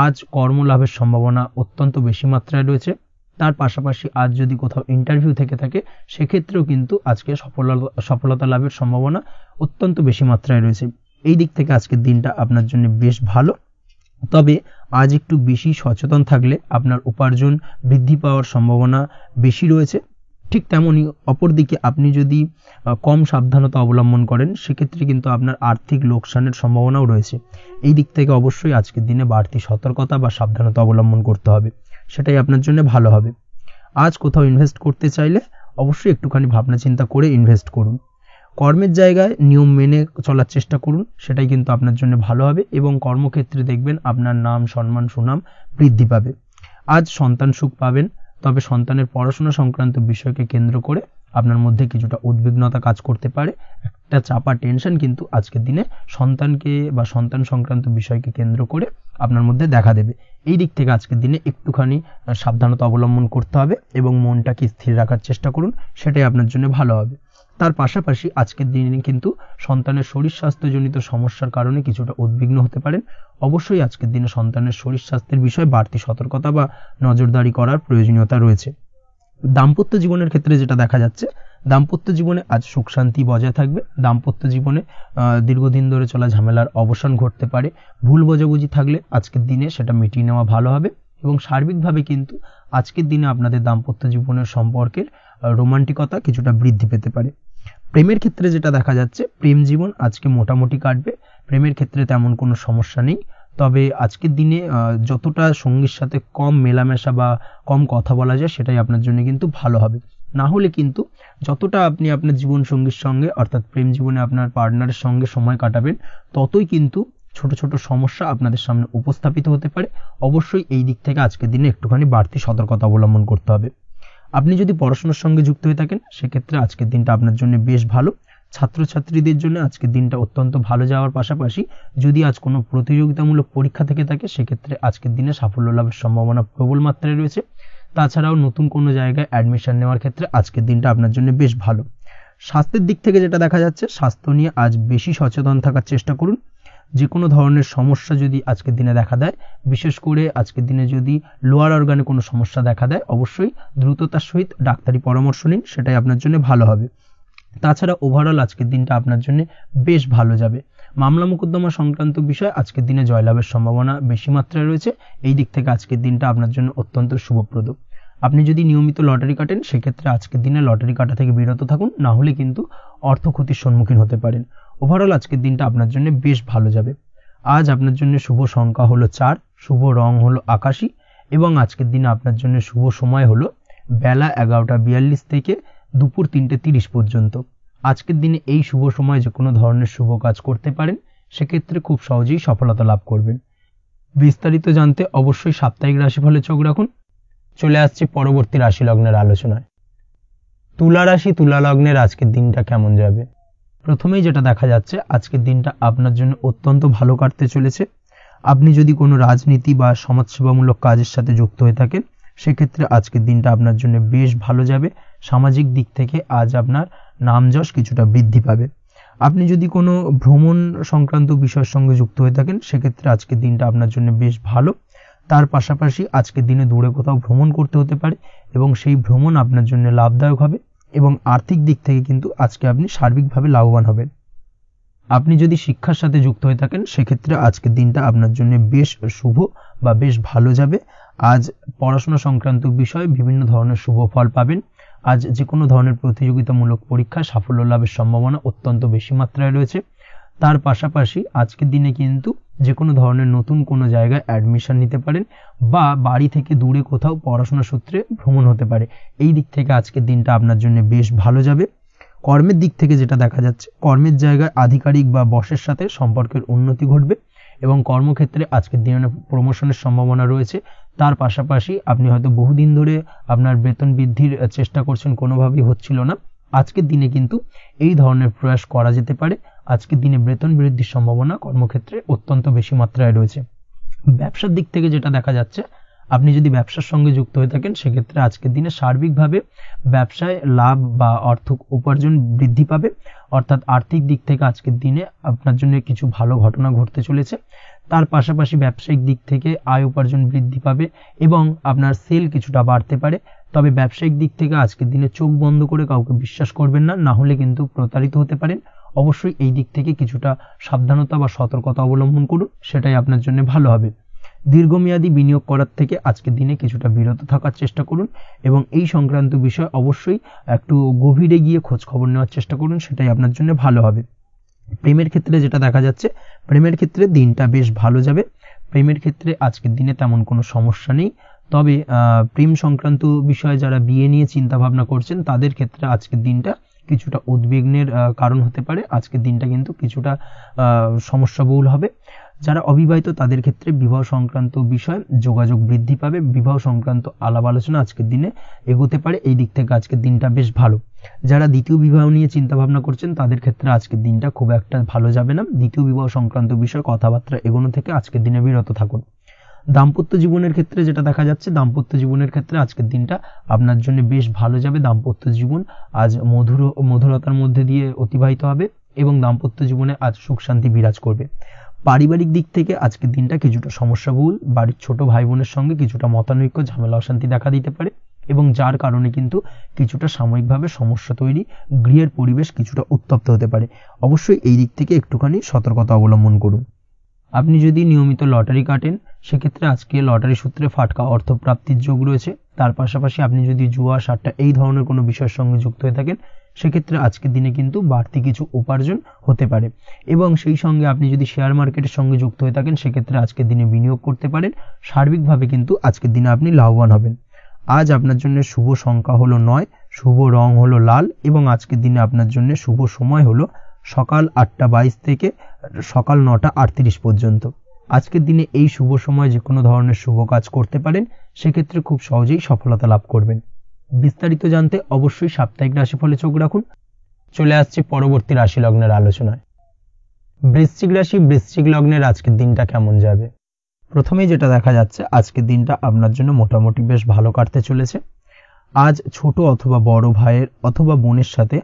S1: আজ কর্মলাভের সম্ভাবনা অত্যন্ত বেশি মাত্রায় রয়েছে। তার পাশাপাশি আজ যদি কোথাও ইন্টারভিউ থেকে থাকে সেক্ষেত্রেও কিন্তু আজকে সফলতা লাভের সম্ভাবনা অত্যন্ত বেশি মাত্রায় রয়েছে। এই দিক থেকে আজকের দিনটা আপনার জন্য বেশ ভালো, তবে আজ একটু বেশি সচেতন থাকলে আপনার উপার্জন বৃদ্ধি পাওয়ার সম্ভাবনা বেশি রয়েছে। ঠিক তেমনি অপরদিকে আপনি যদি কম সাবধানতা অবলম্বন করেন সেক্ষেত্রে কিন্তু আপনার আর্থিক লোকসানের সম্ভাবনাও রয়েছে। এই দিক থেকে অবশ্যই আজকের দিনে বাড়তি সতর্কতা বা সাবধানতা অবলম্বন করতে হবে, সেটাই আপনার জন্য ভালো হবে। আজ কোথাও ইনভেস্ট করতে চাইলে অবশ্যই একটুখানি ভাবনা চিন্তা করে ইনভেস্ট করুন। কর্মের জায়গায় নিয়ম মেনে চলার চেষ্টা করুন, সেটাই কিন্তু আপনার জন্য ভালো হবে এবং কর্মক্ষেত্রে দেখবেন আপনার নাম সম্মান সুনাম বৃদ্ধি পাবে। আজ সন্তান সুখ পাবেন, তবে সন্তানের পড়াশোনা সংক্রান্ত বিষয়কে কেন্দ্র করে আপনার মধ্যে কিছুটা উদ্বিগ্নতা কাজ করতে পারে। একটা চাপা টেনশন কিন্তু আজকের দিনে সন্তানকে বা সন্তান সংক্রান্ত বিষয়কে কেন্দ্র করে আপনার মধ্যে দেখা দেবে। এই দিক থেকে আজকের দিনে একটুখানি সাবধানতা অবলম্বন করতে হবে এবং মনটাকে স্থির রাখার চেষ্টা করুন, সেটাই আপনার জন্য ভালো হবে। তার পাশাপাশি আজকের দিনে কিন্তু সন্তানের শরীর স্বাস্থ্যজনিত সমস্যার কারণে কিছুটা উদ্বিগ্ন হতে পারেন। অবশ্যই আজকের দিনে সন্তানের শরীর স্বাস্থ্যের বিষয়ে বাড়তি সতর্কতা বা নজরদারি করার প্রয়োজনীয়তা রয়েছে। দাম্পত্য জীবনের ক্ষেত্রে যেটা দেখা যাচ্ছে, দাম্পত্য জীবনে আজ সুখ শান্তি বজায় থাকবে। দাম্পত্য জীবনে দীর্ঘদিন ধরে চলা ঝামেলার অবসান ঘটতে পারে। ভুল বোঝাবুঝি থাকলে আজকের দিনে সেটা মিটিয়ে নেওয়া ভালো হবে এবং সার্বিকভাবে কিন্তু আজকের দিনে আপনাদের দাম্পত্য জীবনের সম্পর্কের রোমান্টিকতা কিছুটা বৃদ্ধি পেতে পারে। প্রেমের ক্ষেত্রে যেটা দেখা যাচ্ছে, প্রেম জীবন আজকে মোটামুটি কাটবে। প্রেমের ক্ষেত্রে তেমন কোনো সমস্যা নেই, তবে আজকের দিনে যতটা সঙ্গীর সাথে কম মেলামেশা বা কম কথা বলা যায় সেটাই আপনার জন্য কিন্তু ভালো হবে। না হলে কিন্তু যতটা আপনি আপনার জীবন সঙ্গীর সঙ্গে অর্থাৎ প্রেম জীবনে আপনার পার্টনারের সঙ্গে সময় কাটাবেন, ততই কিন্তু ছোট ছোট সমস্যা আপনাদের সামনে উপস্থাপিত হতে পারে। অবশ্যই এই দিক থেকে আজকের দিনে একটুখানি বাড়তি সতর্কতা অবলম্বন করতে হবে। আপনি যদি পড়াশোনার সঙ্গে যুক্ত হয়ে থাকেন সেক্ষেত্রে আজকের দিনটা আপনার জন্য বেশ ভালো। ছাত্রছাত্রীদের জন্য আজকের দিনটা অত্যন্ত ভালো যাওয়ার পাশাপাশি যদি আজ কোনো প্রতিযোগিতামূলক পরীক্ষা থেকে থাকে সেক্ষেত্রে আজকের দিনে সাফল্য লাভের সম্ভাবনা প্রবল মাত্রায় রয়েছে। তাছাড়াও নতুন কোনো জায়গায় অ্যাডমিশন নেওয়ার ক্ষেত্রে আজকের দিনটা আপনার জন্য বেশ ভালো। স্বাস্থ্যের দিক থেকে যেটা দেখা যাচ্ছে, স্বাস্থ্য নিয়ে আজ বেশি সচেতন থাকার চেষ্টা করুন। যে কোনো ধরনের সমস্যা যদি আজকের দিনে দেখা দেয়, বিশেষ করে আজকের দিনে যদি লোয়ার অর্গানে কোনো সমস্যা দেখা দেয়, অবশ্যই দ্রুততার সহিত ডাক্তারি পরামর্শ নিন, সেটাই আপনার জন্য ভালো হবে। তাছাড়া ওভারঅল আজকের দিনটা আপনার জন্য বেশ ভালো যাবে। মামলা মোকদ্দমা সংক্রান্ত বিষয় আজকের দিনে জয়লাভের সম্ভাবনা বেশি মাত্রায় রয়েছে। এই দিক থেকে আজকের দিনটা আপনার জন্য অত্যন্ত শুভপ্রদ। আপনি যদি নিয়মিত লটারি কাটেন সেক্ষেত্রে আজকের দিনে লটারি কাটা থেকে বিরত থাকুন, না হলে কিন্তু অর্থ ক্ষতির সম্মুখীন হতে পারেন। ওভারঅল আজকের দিনটা আপনার জন্য বেশ ভালো যাবে। আজ আপনার জন্য শুভ সংখ্যা হলো 4, শুভ রং হলো আকাশী এবং আজকের দিনে আপনার জন্য শুভ সময় হলো বেলা 11:42 থেকে দুপুর 3:30 পর্যন্ত। আজকের দিনে এই শুভ সময় যে কোনো ধরনের শুভ কাজ করতে পারেন, সেক্ষেত্রে খুব সহজেই সফলতা লাভ করবেন। বিস্তারিত জানতে অবশ্যই সাপ্তাহিক রাশিফলে চোখ রাখুন। চলে আসছি পরবর্তী রাশি লগ্নের আলোচনায়। তুলা রাশি তুলা লগ্নের আজকের দিনটা কেমন যাবে? প্রথমেই যেটা দেখা যাচ্ছে, আজকের দিনটা আপনার জন্য অত্যন্ত ভালো কাটতে চলেছে। আপনি যদি কোনো রাজনীতি বা সমাজসেবামূলক কাজের সাথে যুক্ত হয়ে থাকেন সেক্ষেত্রে আজকের দিনটা আপনার জন্য বেশ ভালো যাবে। সামাজিক দিক থেকে আজ আপনার নাম যশ কিছুটা বৃদ্ধি পাবে। আপনি যদি কোনো ভ্রমণ সংক্রান্ত বিষয়ের সঙ্গে যুক্ত হয়ে থাকেন সেক্ষেত্রে আজকের দিনটা আপনার জন্য বেশ ভালো। তার পাশাপাশি আজকের দিনে দূরে কোথাও ভ্রমণ করতে হতে পারে এবং সেই ভ্রমণ আপনার জন্য লাভদায়ক হবে এবং আর্থিক দিক থেকে কিন্তু আজকে আপনি সার্বিকভাবে লাভবান হবেন। আপনি যদি শিক্ষার সাথে যুক্ত হয়ে থাকেন সেক্ষেত্রে আজকের দিনটা আপনার জন্য বেশ শুভ বা বেশ ভালো যাবে। আজ পড়াশোনা সংক্রান্ত বিষয়ে বিভিন্ন ধরনের শুভ ফল পাবেন। আজ যে কোনো ধরনের প্রতিযোগিতামূলক পরীক্ষায় সাফল্য লাভের সম্ভাবনা অত্যন্ত বেশি মাত্রায় রয়েছে। তার পাশাপাশি আজকের দিনে কিন্তু যে কোনো ধরনের নতুন কোনো জায়গায় অ্যাডমিশন নিতে পারেন বা বাড়ি থেকে দূরে কোথাও পড়াশোনা সূত্রে ভ্রমণ হতে পারে। এই দিক থেকে আজকের দিনটা আপনার জন্য বেশ ভালো যাবে। কর্মের দিক থেকে যেটা দেখা যাচ্ছে, কর্মের জায়গায় আধিকারিক বা বসের সাথে সম্পর্কের উন্নতি ঘটবে এবং কর্মক্ষেত্রে আজকের দিনে প্রমোশনের সম্ভাবনা রয়েছে। তার পাশাপাশি আপনি হয়তো বহুদিন ধরে আপনার বেতন বৃদ্ধির চেষ্টা করছেন, কোনোভাবেই হচ্ছিল না, আজকের দিনে কিন্তু এই ধরনের প্রয়াস করা যেতে পারে। আজকের দিনে বেতন বৃদ্ধির সম্ভাবনা কর্মক্ষেত্রে অত্যন্ত বেশি মাত্রায় রয়েছে। ব্যবসার দিক থেকে যেটা দেখা যাচ্ছে, আপনি যদি ব্যবসার সঙ্গে যুক্ত হয়ে থাকেন সেক্ষেত্রে আজকের দিনে সার্বিকভাবে ব্যবসায় লাভ বা অর্থ উপার্জন বৃদ্ধি পাবে, অর্থাৎ আর্থিক দিক থেকে আজকের দিনে আপনার জন্য কিছু ভালো ঘটনা ঘটতে চলেছে। তার পাশাপাশি ব্যবসায়িক দিক থেকে আয় উপার্জন বৃদ্ধি পাবে এবং আপনার সেল কিছুটা বাড়তে পারে। তবে ব্যবসায়িক দিক থেকে আজকের দিনে চোখ বন্ধ করে কাউকে বিশ্বাস করবেন না, না হলে কিন্তু প্রতারিত হতে পারেন। অবশ্যই এই দিক থেকে কিছুটা সাবধানতা বা সতর্কতা অবলম্বন করুন, সেটাই আপনার জন্য ভালো হবে। দীর্ঘমেয়াদী বিনিয়োগ করার থেকে আজকের দিনে কিছুটা বিরত থাকার চেষ্টা করুন এবং এই সংক্রান্ত বিষয় অবশ্যই একটু গভীরে গিয়ে খোঁজ খবর নেওয়ার চেষ্টা করুন, সেটাই আপনার জন্য ভালো হবে। প্রেমের ক্ষেত্রে যেটা দেখা যাচ্ছে, প্রেমের ক্ষেত্রে দিনটা বেশ ভালো যাবে। প্রেমের ক্ষেত্রে আজকের দিনে তেমন কোনো সমস্যা নেই। তবে প্রেম সংক্রান্ত বিষয়ে যারা বিয়ে নিয়ে চিন্তা ভাবনা করছেন তাদের ক্ষেত্রে আজকের দিনটা কিছুটা উদ্বিগ্নের কারণ হতে পারে। আজকের দিনটা কিন্তু কিছুটা সমস্যাবহুল হবে। যারা অবিবাহিত তাদের ক্ষেত্রে বিবাহ সংক্রান্ত বিষয় যোগাযোগ বৃদ্ধি পাবে, বিবাহ সংক্রান্ত আলাপ আলোচনা আজকের দিনে এগোতে পারে। এই দিক থেকে আজকের দিনটা বেশ ভালো। যারা দ্বিতীয় বিবাহ নিয়ে চিন্তা ভাবনা করছেন তাদের ক্ষেত্রে আজকের দিনটা খুব একটা ভালো যাবে না। দ্বিতীয় বিবাহ সংক্রান্ত বিষয় কথাবার্তা এগোনো থেকে আজকের দিনে বিরত থাকুন। দাম্পত্য জীবনের ক্ষেত্রে যেটা দেখা যাচ্ছে, দাম্পত্য জীবনের ক্ষেত্রে আজকের দিনটা আপনার জন্য বেশ ভালো যাবে। দাম্পত্য জীবন আজ মধুরতার মধ্যে দিয়ে অতিবাহিত হবে এবং দাম্পত্য জীবনে আজ সুখ শান্তি বিরাজ করবে। পারিবারিক দিক থেকে আজকের দিনটা কিছুটা সমস্যাবহুল। বাড়ির ছোট ভাই বোনের সঙ্গে কিছুটা মতানৈক্য, ঝামেলা অশান্তি দেখা দিতে পারে এবং যার কারণে কিন্তু কিছুটা সাময়িকভাবে সমস্যা তৈরি, গৃহের পরিবেশ কিছুটা উত্তপ্ত হতে পারে। অবশ্যই এই দিক থেকে একটুখানি সতর্কতা অবলম্বন করুন। আপনি যদি নিয়মিত লটারি কাটেন সেক্ষেত্রে আজকে লটারি সূত্রে ফাটকা অর্থপ্রাপ্তির যোগ রয়েছে। তার পাশাপাশি আপনি যদি জুয়া, সাট্টা এই ধরনের কোনো বিষয়ের সঙ্গে যুক্ত হয়ে থাকেন সেক্ষেত্রে আজকের দিনে কিন্তু বাড়তি কিছু উপার্জন হতে পারে এবং সেই সঙ্গে আপনি যদি শেয়ার মার্কেটের সঙ্গে যুক্ত হয়ে থাকেন সেক্ষেত্রে আজকের দিনে বিনিয়োগ করতে পারেন। সার্বিকভাবে কিন্তু আজকের দিনে আপনি লাভবান হবেন। আজ আপনার জন্য শুভ সংখ্যা হলো 9, শুভ রং হলো লাল এবং আজকের দিনে আপনার জন্য শুভ সময় হলো সকাল 8:22 থেকে সকাল 9:38 পর্যন্ত। আজকের দিনে এই শুভ সময় যে কোনো ধরনের শুভ কাজ করতে পারেন, সেক্ষেত্রে খুব সহজেই সফলতা লাভ করবেন। বিস্তারিত জানতে অবশ্যই সাপ্তাহিক রাশিফলে চোখ রাখুন। চলে আসছে পরবর্তী রাশি লগ্নের আলোচনায়। বৃশ্চিক রাশি, বৃশ্চিক লগ্নের আজকের দিনটা কেমন যাবে? প্রথমেই যেটা দেখা যাচ্ছে, আজকের দিনটা আপনার জন্য মোটামুটি বেশ ভালো কাটতে চলেছে। আজ ছোট অথবা বড় ভাইয়ের অথবা বোনের সাথে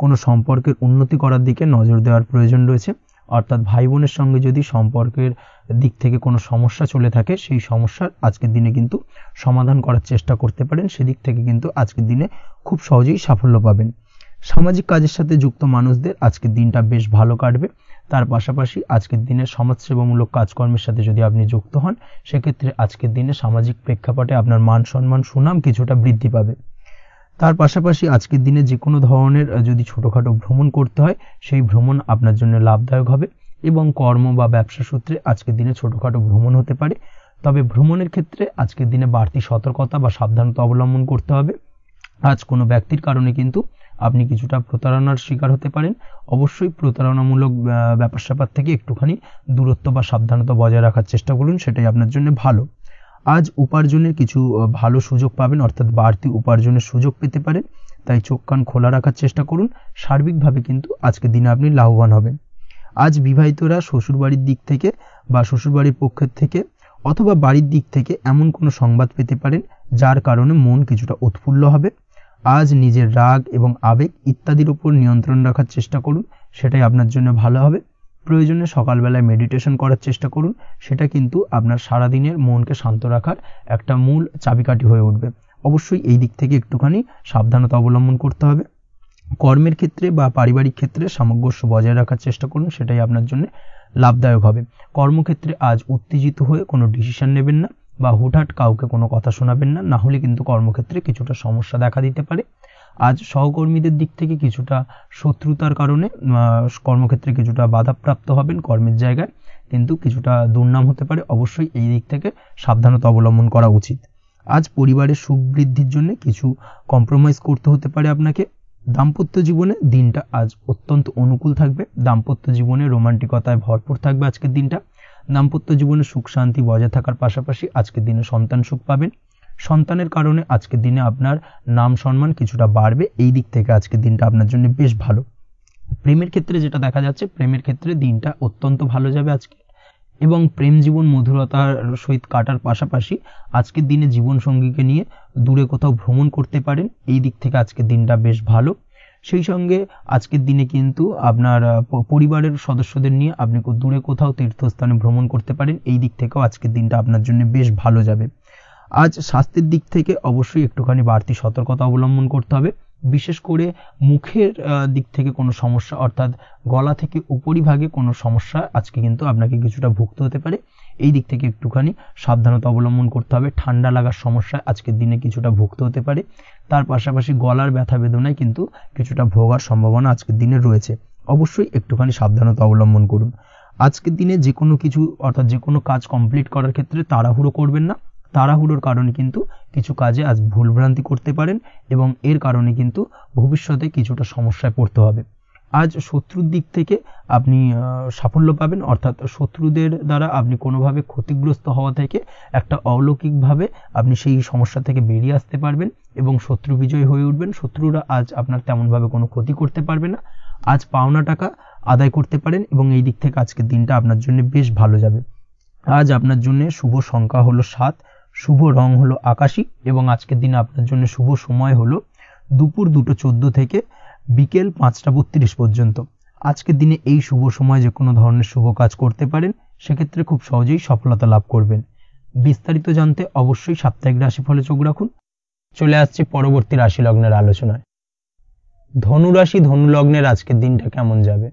S1: কোনো সম্পর্কের উন্নতি করার দিকে নজর দেওয়ার প্রয়োজন রয়েছে। অর্থাৎ ভাই বোনের সঙ্গে যদি সম্পর্কের দিক থেকে কোনো সমস্যা চলে থাকে সেই সমস্যার আজকের দিনে কিন্তু সমাধান করার চেষ্টা করতে পারেন। সেদিক থেকে কিন্তু আজকের দিনে খুব সহজেই সাফল্য পাবেন। সামাজিক কাজের সাথে যুক্ত মানুষদের আজকের দিনটা বেশ ভালো কাটবে। তার পাশাপাশি আজকের দিনে সমাজসেবামূলক কাজকর্মের সাথে যদি আপনি যুক্ত হন সেক্ষেত্রে আজকের দিনে সামাজিক প্রেক্ষাপটে আপনার মান সম্মান সুনাম কিছুটা বৃদ্ধি পাবে। তার পাশাপাশি আজকের দিনে যে কোনো ধরনের যদি ছোটোখাটো ভ্রমণ করতে হয় সেই ভ্রমণ আপনার জন্য লাভদায়ক হবে এবং কর্ম বা ব্যবসা সূত্রে আজকের দিনে ছোটোখাটো ভ্রমণ হতে পারে। তবে ভ্রমণের ক্ষেত্রে আজকের দিনে বাড়তি সতর্কতা বা সাবধানতা অবলম্বন করতে হবে। আজ কোনো ব্যক্তির কারণে কিন্তু আপনি কিছুটা প্রতারণার শিকার হতে পারেন। অবশ্যই প্রতারণামূলক ব্যাপার স্যাপার থেকে একটুখানি দূরত্ব বা সাবধানতা বজায় রাখার চেষ্টা করুন, সেটাই আপনার জন্য ভালো। আজ উপার্জনের কিছু ভালো সুযোগ পাবেন, অর্থাৎ বাড়তি উপার্জনের সুযোগ পেতে পারেন, তাই চোখ কান খোলা রাখার চেষ্টা করুন। সার্বিকভাবে কিন্তু আজকের দিনে আপনি লাভবান হবেন। আজ বিবাহিতরা শ্বশুরবাড়ির দিক থেকে বা শ্বশুরবাড়ির পক্ষের থেকে অথবা বাড়ির দিক থেকে এমন কোনো সংবাদ পেতে পারেন যার কারণে মন কিছুটা উৎফুল্ল হবে। আজ নিজের রাগ এবং আবেগ ইত্যাদির উপর নিয়ন্ত্রণ রাখার চেষ্টা করুন, সেটাই আপনার জন্য ভালো হবে। প্রয়োজনে সকালবেলায় মেডিটেশন করার চেষ্টা করুন, সেটা কিন্তু আপনার সারাদিনের মনকে শান্ত রাখার একটা মূল চাবিকাঠি হয়ে উঠবে। অবশ্যই এই দিক থেকে একটুখানি সাবধানতা অবলম্বন করতে হবে। কর্মের ক্ষেত্রে বা পারিবারিক ক্ষেত্রে সামঞ্জস্য বজায় রাখার চেষ্টা করুন, সেটাই আপনার জন্য লাভদায়ক হবে। কর্মক্ষেত্রে আজ উত্তেজিত হয়ে কোনো ডিসিশন নেবেন না বা হুটহাট কাউকে কোনো কথা শোনাবেন না, না হলে কিন্তু কর্মক্ষেত্রে কিছুটা সমস্যা দেখা দিতে পারে। আজ সহকর্মীদের দিক থেকে কিছুটা শত্রুতার কারণে কর্মক্ষেত্রে কিছুটা বাধাপ্রাপ্ত হবেন, কর্মের জায়গায় কিন্তু কিছুটা দুর্নাম হতে পারে। অবশ্যই এই দিক থেকে সাবধানতা অবলম্বন করা উচিত। আজ পরিবারের সুখ বৃদ্ধির জন্য কিছু কম্প্রোমাইজ করতে হতে পারে আপনাকে। দাম্পত্য জীবনে দিনটা আজ অত্যন্ত অনুকূল থাকবে। দাম্পত্য জীবনে রোমান্টিকতায় ভরপুর থাকবে আজকের দিনটা। দাম্পত্য জীবনে সুখ শান্তি বজায় থাকার পাশাপাশি আজকের দিনে সন্তান সুখ পাবেন। সন্তানের কারণে আজকের দিনে আপনার নাম সম্মান কিছুটা বাড়বে। এই দিক থেকে আজকের দিনটা আপনার জন্য বেশ ভালো। প্রেমের ক্ষেত্রে যেটা দেখা যাচ্ছে, প্রেমের ক্ষেত্রে দিনটা অত্যন্ত ভালো যাবে আজকে, এবং প্রেম জীবন মধুরতার সহিত কাটার পাশাপাশি আজকের দিনে জীবন সঙ্গীকে নিয়ে দূরে কোথাও ভ্রমণ করতে পারেন। এই দিক থেকে আজকের দিনটা বেশ ভালো। সেই সঙ্গে আজকের দিনে কিন্তু আপনার পরিবারের সদস্যদের নিয়ে আপনি দূরে কোথাও তীর্থস্থানে ভ্রমণ করতে পারেন। এই দিক থেকেও আজকের দিনটা আপনার জন্য বেশ ভালো যাবে। আজ স্বাস্থ্যের দিক থেকে অবশ্যই একটুখানি বাড়তি সতর্কতা অবলম্বন করতে হবে। বিশেষ করে মুখের দিক থেকে কোনো সমস্যা, অর্থাৎ গলা থেকে উপরিভাগে কোনো সমস্যা আজকে কিন্তু আপনাকে কিছুটা ভুগতে হতে পারে। এই দিক থেকে একটুখানি সাবধানতা অবলম্বন করতে হবে। ঠান্ডা লাগার সমস্যা আজকের দিনে কিছুটা ভুগতে হতে পারে। তার পাশাপাশি গলার ব্যথা বেদনায় কিন্তু কিছুটা ভোগার সম্ভাবনা আজকের দিনে রয়েছে। অবশ্যই একটুখানি সাবধানতা অবলম্বন করুন। আজকের দিনে যে কোনো কিছু, অর্থাৎ যে কোনো কাজ কমপ্লিট করার ক্ষেত্রে তাড়াহুড়ো করবেন না। তাড়াহুড়োর কারণে কিন্তু কিছু কাজে আজ ভুলভ্রান্তি করতে পারেন এবং এর কারণে কিন্তু ভবিষ্যতে কিছুটা সমস্যায় পড়তে হবে। আজ শত্রুর দিক থেকে আপনি সাফল্য পাবেন, অর্থাৎ শত্রুদের দ্বারা আপনি কোনোভাবে ক্ষতিগ্রস্ত হওয়া থেকে একটা অলৌকিকভাবে আপনি সেই সমস্যা থেকে বেরিয়ে আসতে পারবেন এবং শত্রু বিজয়ী হয়ে উঠবেন। শত্রুরা আজ আপনার তেমনভাবে কোনো ক্ষতি করতে পারবে না। আজ পাওনা টাকা আদায় করতে পারেন এবং এই দিক থেকে আজকের দিনটা আপনার জন্য বেশ ভালো যাবে। আজ আপনার জন্য শুভ সংখ্যা হলো 7, শুভ রং হলো আকাশী এবং আজকের দিনে আপনার জন্য শুভ সময় হলো দুপুর 2:14 থেকে বিকেল 5:32 পর্যন্ত। আজকের দিনে এই শুভ সময় যে কোনো ধরনের শুভ কাজ করতে পারেন, সেক্ষেত্রে খুব সহজেই সফলতা লাভ করবেন। বিস্তারিত জানতে অবশ্যই সাপ্তাহিক রাশিফলে চোখ রাখুন। চলে আসছি পরবর্তী রাশি লগ্নের আলোচনায়। ধনু রাশি ধনু লগ্নের আজকের দিনটা কেমন যাবে?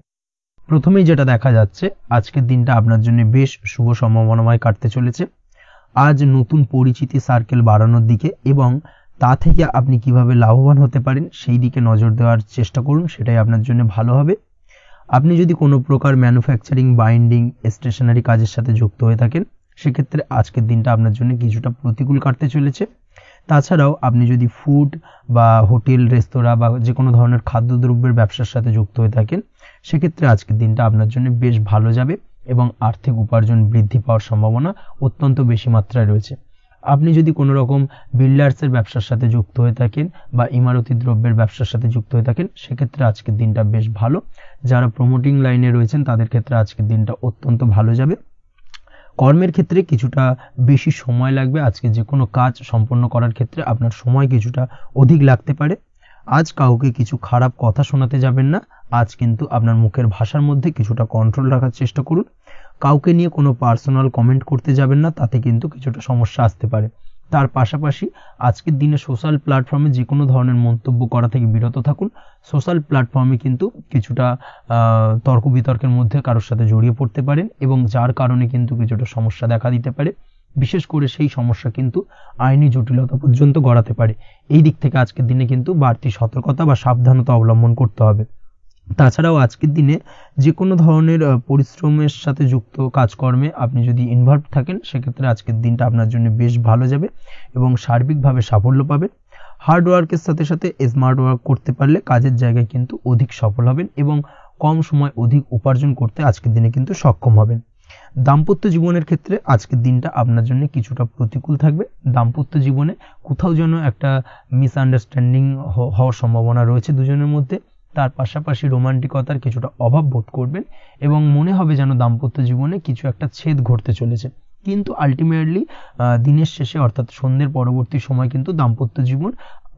S1: প্রথমেই যেটা দেখা যাচ্ছে, আজকের দিনটা আপনার জন্য বেশ শুভ সম্ভাবনাময় কাটতে চলেছে। আজ নতুন পরিচিতি সার্কেল বাড়ানোর দিকে এবং তা থেকে আপনি কিভাবে লাভবান হতে পারেন সেই দিকে নজর দেওয়ার চেষ্টা করুন, সেটাই আপনার জন্য ভালো হবে। আপনি যদি কোনো প্রকার ম্যানুফ্যাকচারিং, বাইন্ডিং, স্টেশনারি কাজের সাথে যুক্ত হয়ে থাকেন, সেক্ষেত্রে আজকের দিনটা আপনার জন্য কিছুটা প্রতিকূল কাটতে চলেছে। তাছাড়াও আপনি যদি ফুড বা হোটেল, রেস্তোরাঁ বা যে কোনো ধরনের খাদ্যদ্রব্যের ব্যবসার সাথে যুক্ত হয়ে থাকেন, সেক্ষেত্রে আজকের দিনটা আপনার জন্য বেশ ভালো যাবে এবং আর্থিক উপার্জন বৃদ্ধি পাওয়ার সম্ভাবনা অত্যন্ত বেশি মাত্রায় রয়েছে। আপনি যদি কোনো রকম বিল্ডার্সের ব্যবসার সাথে যুক্ত হয়ে থাকেন বা ইমারতি দ্রব্যের ব্যবসার সাথে যুক্ত হয়ে থাকেন, সেক্ষেত্রে আজকের দিনটা বেশ ভালো। যারা প্রমোটিং লাইনে রয়েছেন তাদের ক্ষেত্রে আজকের দিনটা অত্যন্ত ভালো যাবে। কর্মের ক্ষেত্রে কিছুটা বেশি সময় লাগবে। আজকে যে কোনো কাজ সম্পন্ন করার ক্ষেত্রে আপনার সময় কিছুটা অধিক লাগতে পারে। আজ কাউকে কিছু খারাপ কথা শোনাতে যাবেন না। আজ কিন্তু আপনার মুখের ভাষার মধ্যে কিছুটা কন্ট্রোল রাখার চেষ্টা করুন। কাউকে নিয়ে কোনো পার্সোনাল কমেন্ট করতে যাবেন না, তাতে কিন্তু কিছুটা সমস্যা আসতে পারে। তার পাশাপাশি আজকের দিনে সোশ্যাল প্ল্যাটফর্মে যে কোনো ধরনের মন্তব্য করা থেকে বিরত থাকুন। সোশ্যাল প্ল্যাটফর্মে কিন্তু কিছুটা তর্ক বিতর্কের মধ্যে কারোর সাথে জড়িয়ে পড়তে পারেন এবং যার কারণে কিন্তু কিছুটা সমস্যা দেখা দিতে পারে। বিশেষ করে সেই সমস্যা কিন্তু আইনি জটিলতা পর্যন্ত গড়াতে পারে। এই দিক থেকে আজকের দিনে কিন্তু বাড়তি সতর্কতা বা সাবধানতা অবলম্বন করতে হবে। তাছাড়াও আজকের দিনে যে কোনো ধরনের পরিশ্রমের সাথে যুক্ত কাজকর্মে আপনি যদি ইনভলভ থাকেন, সেক্ষেত্রে আজকের দিনটা আপনার জন্য বেশ ভালো যাবে এবং সার্বিকভাবে সাফল্য পাবেন। হার্ড ওয়ার্কের সাথে সাথে স্মার্ট ওয়ার্ক করতে পারলে কাজের জায়গায় কিন্তু অধিক সফল হবেন এবং কম সময় অধিক উপার্জন করতে আজকের দিনে কিন্তু সক্ষম হবেন। দাম্পত্য জীবনের ক্ষেত্রে আজকের দিনটা আপনার জন্য কিছুটা প্রতিকূল থাকবে। দাম্পত্য জীবনে কোথাও যেন একটা মিসআন্ডারস্ট্যান্ডিং হওয়ার সম্ভাবনা রয়েছে দুজনের মধ্যে। তার পাশাপাশি রোমান্টিকতার কিছুটা অভাব বোধ করবেন এবং মনে হবে যেন দাম্পত্য জীবনে কিছু একটা ছেদ ঘটতে চলেছে। কিন্তু আলটিমেটলি দিনের শেষে, অর্থাৎ সন্ধ্যের পরবর্তী সময় কিন্তু দাম্পত্য জীবন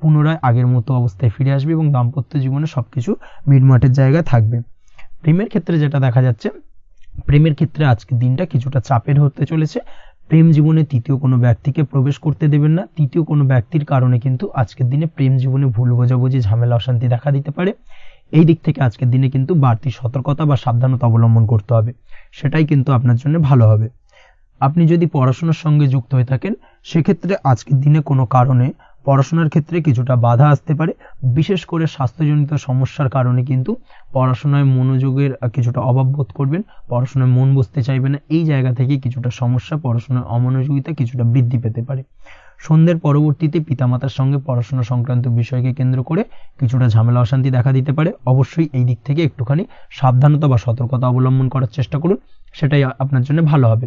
S1: পুনরায় আগের মতো অবস্থায় ফিরে আসবে এবং দাম্পত্য জীবনে সবকিছু মিটমাটের জায়গায় থাকবে। প্রেমের ক্ষেত্রে যেটা দেখা যাচ্ছে, প্রেমের ক্ষেত্রে আজকের দিনটা কিছুটা চাপের হতে চলেছে। প্রেম জীবনে তৃতীয় কোনো ব্যক্তিকে প্রবেশ করতে দেবেন না। তৃতীয় কোনো ব্যক্তির কারণে কিন্তু আজকের দিনে প্রেম জীবনে ভুল বোঝাবুঝি, ঝামেলা, অশান্তি দেখা দিতে পারে। এই দিক থেকে আজকের দিনে কিন্তু বাড়তি সতর্কতা বা সাবধানতা অবলম্বন করতে হবে, সেটাই কিন্তু আপনার জন্য ভালো হবে। আপনি যদি পড়াশোনার সঙ্গে যুক্ত হয়ে থাকেন সেক্ষেত্রে আজকের দিনে কোনো কারণে পড়াশোনার ক্ষেত্রে কিছুটা বাধা আসতে পারে। বিশেষ করে স্বাস্থ্যজনিত সমস্যার কারণে কিন্তু পড়াশোনায় মনোযোগের কিছুটা অভাব বোধ করবেন, পড়াশোনায় মন বসতে চাইবে না। এই জায়গা থেকে কিছুটা সমস্যা, পড়াশোনায় অমনোযোগিতা কিছুটা বৃদ্ধি পেতে পারে। সন্ধ্যের পরবর্তীতে পিতামাতার সঙ্গে পড়াশোনা সংক্রান্ত বিষয়কে কেন্দ্র করে কিছুটা ঝামেলা, অশান্তি দেখা দিতে পারে। অবশ্যই এই দিক থেকে একটুখানি সাবধানতা বা সতর্কতা অবলম্বন করার চেষ্টা করুন, সেটাই আপনার জন্য ভালো হবে।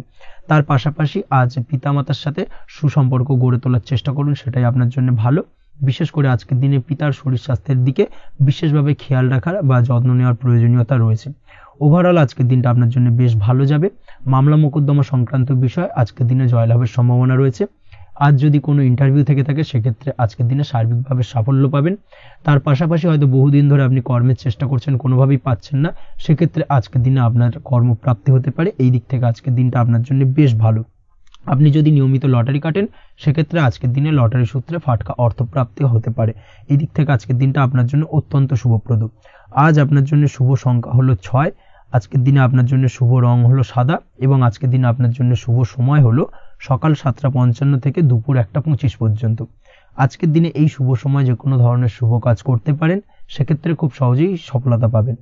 S1: তার পাশাপাশি আজ পিতামাতার সাথে সুসম্পর্ক গড়ে তোলার চেষ্টা করুন, সেটাই আপনার জন্য ভালো। বিশেষ করে আজকের দিনে পিতার শরীর স্বাস্থ্যের দিকে বিশেষভাবে খেয়াল রাখার বা যত্ন নেওয়ার প্রয়োজনীয়তা রয়েছে। ওভারঅল আজকের দিনটা আপনার জন্য বেশ ভালো যাবে। মামলা মোকদ্দমা সংক্রান্ত বিষয় আজকের দিনে জয়লাভের সম্ভাবনা রয়েছে। আজ যদি কোনো ইন্টারভিউ থেকে থাকে সেক্ষেত্রে আজকের দিনে সার্বিকভাবে সাফল্য পাবেন। তার পাশাপাশি হয়তো বহুদিন ধরে আপনি কর্মের চেষ্টা করছেন, কোনোভাবেই পাচ্ছেন না, সেক্ষেত্রে আজকের দিনে আপনার কর্মপ্রাপ্তি হতে পারে। এই দিক থেকে আজকের দিনটা আপনার জন্য বেশ ভালো। আপনি যদি নিয়মিত লটারি কাটেন সেক্ষেত্রে আজকের দিনে লটারি সূত্রে ফাটকা অর্থপ্রাপ্তি হতে পারে। এই দিক থেকে আজকের দিনটা আপনার জন্য অত্যন্ত শুভপ্রদ। আজ আপনার জন্য শুভ সংখ্যা হলো 6। আজকের দিনে আপনার জন্য শুভ রং হলো সাদা এবং আজকের দিনে আপনার জন্য শুভ সময় হলো সকাল 7:55 থেকে দুপুর 1:25 পর্যন্ত। আজকের দিনে এই শুভ সময় যে কোনো ধরনের শুভ কাজ করতে পারেন, সেক্ষেত্রে খুব সহজেই সফলতা পাবেন।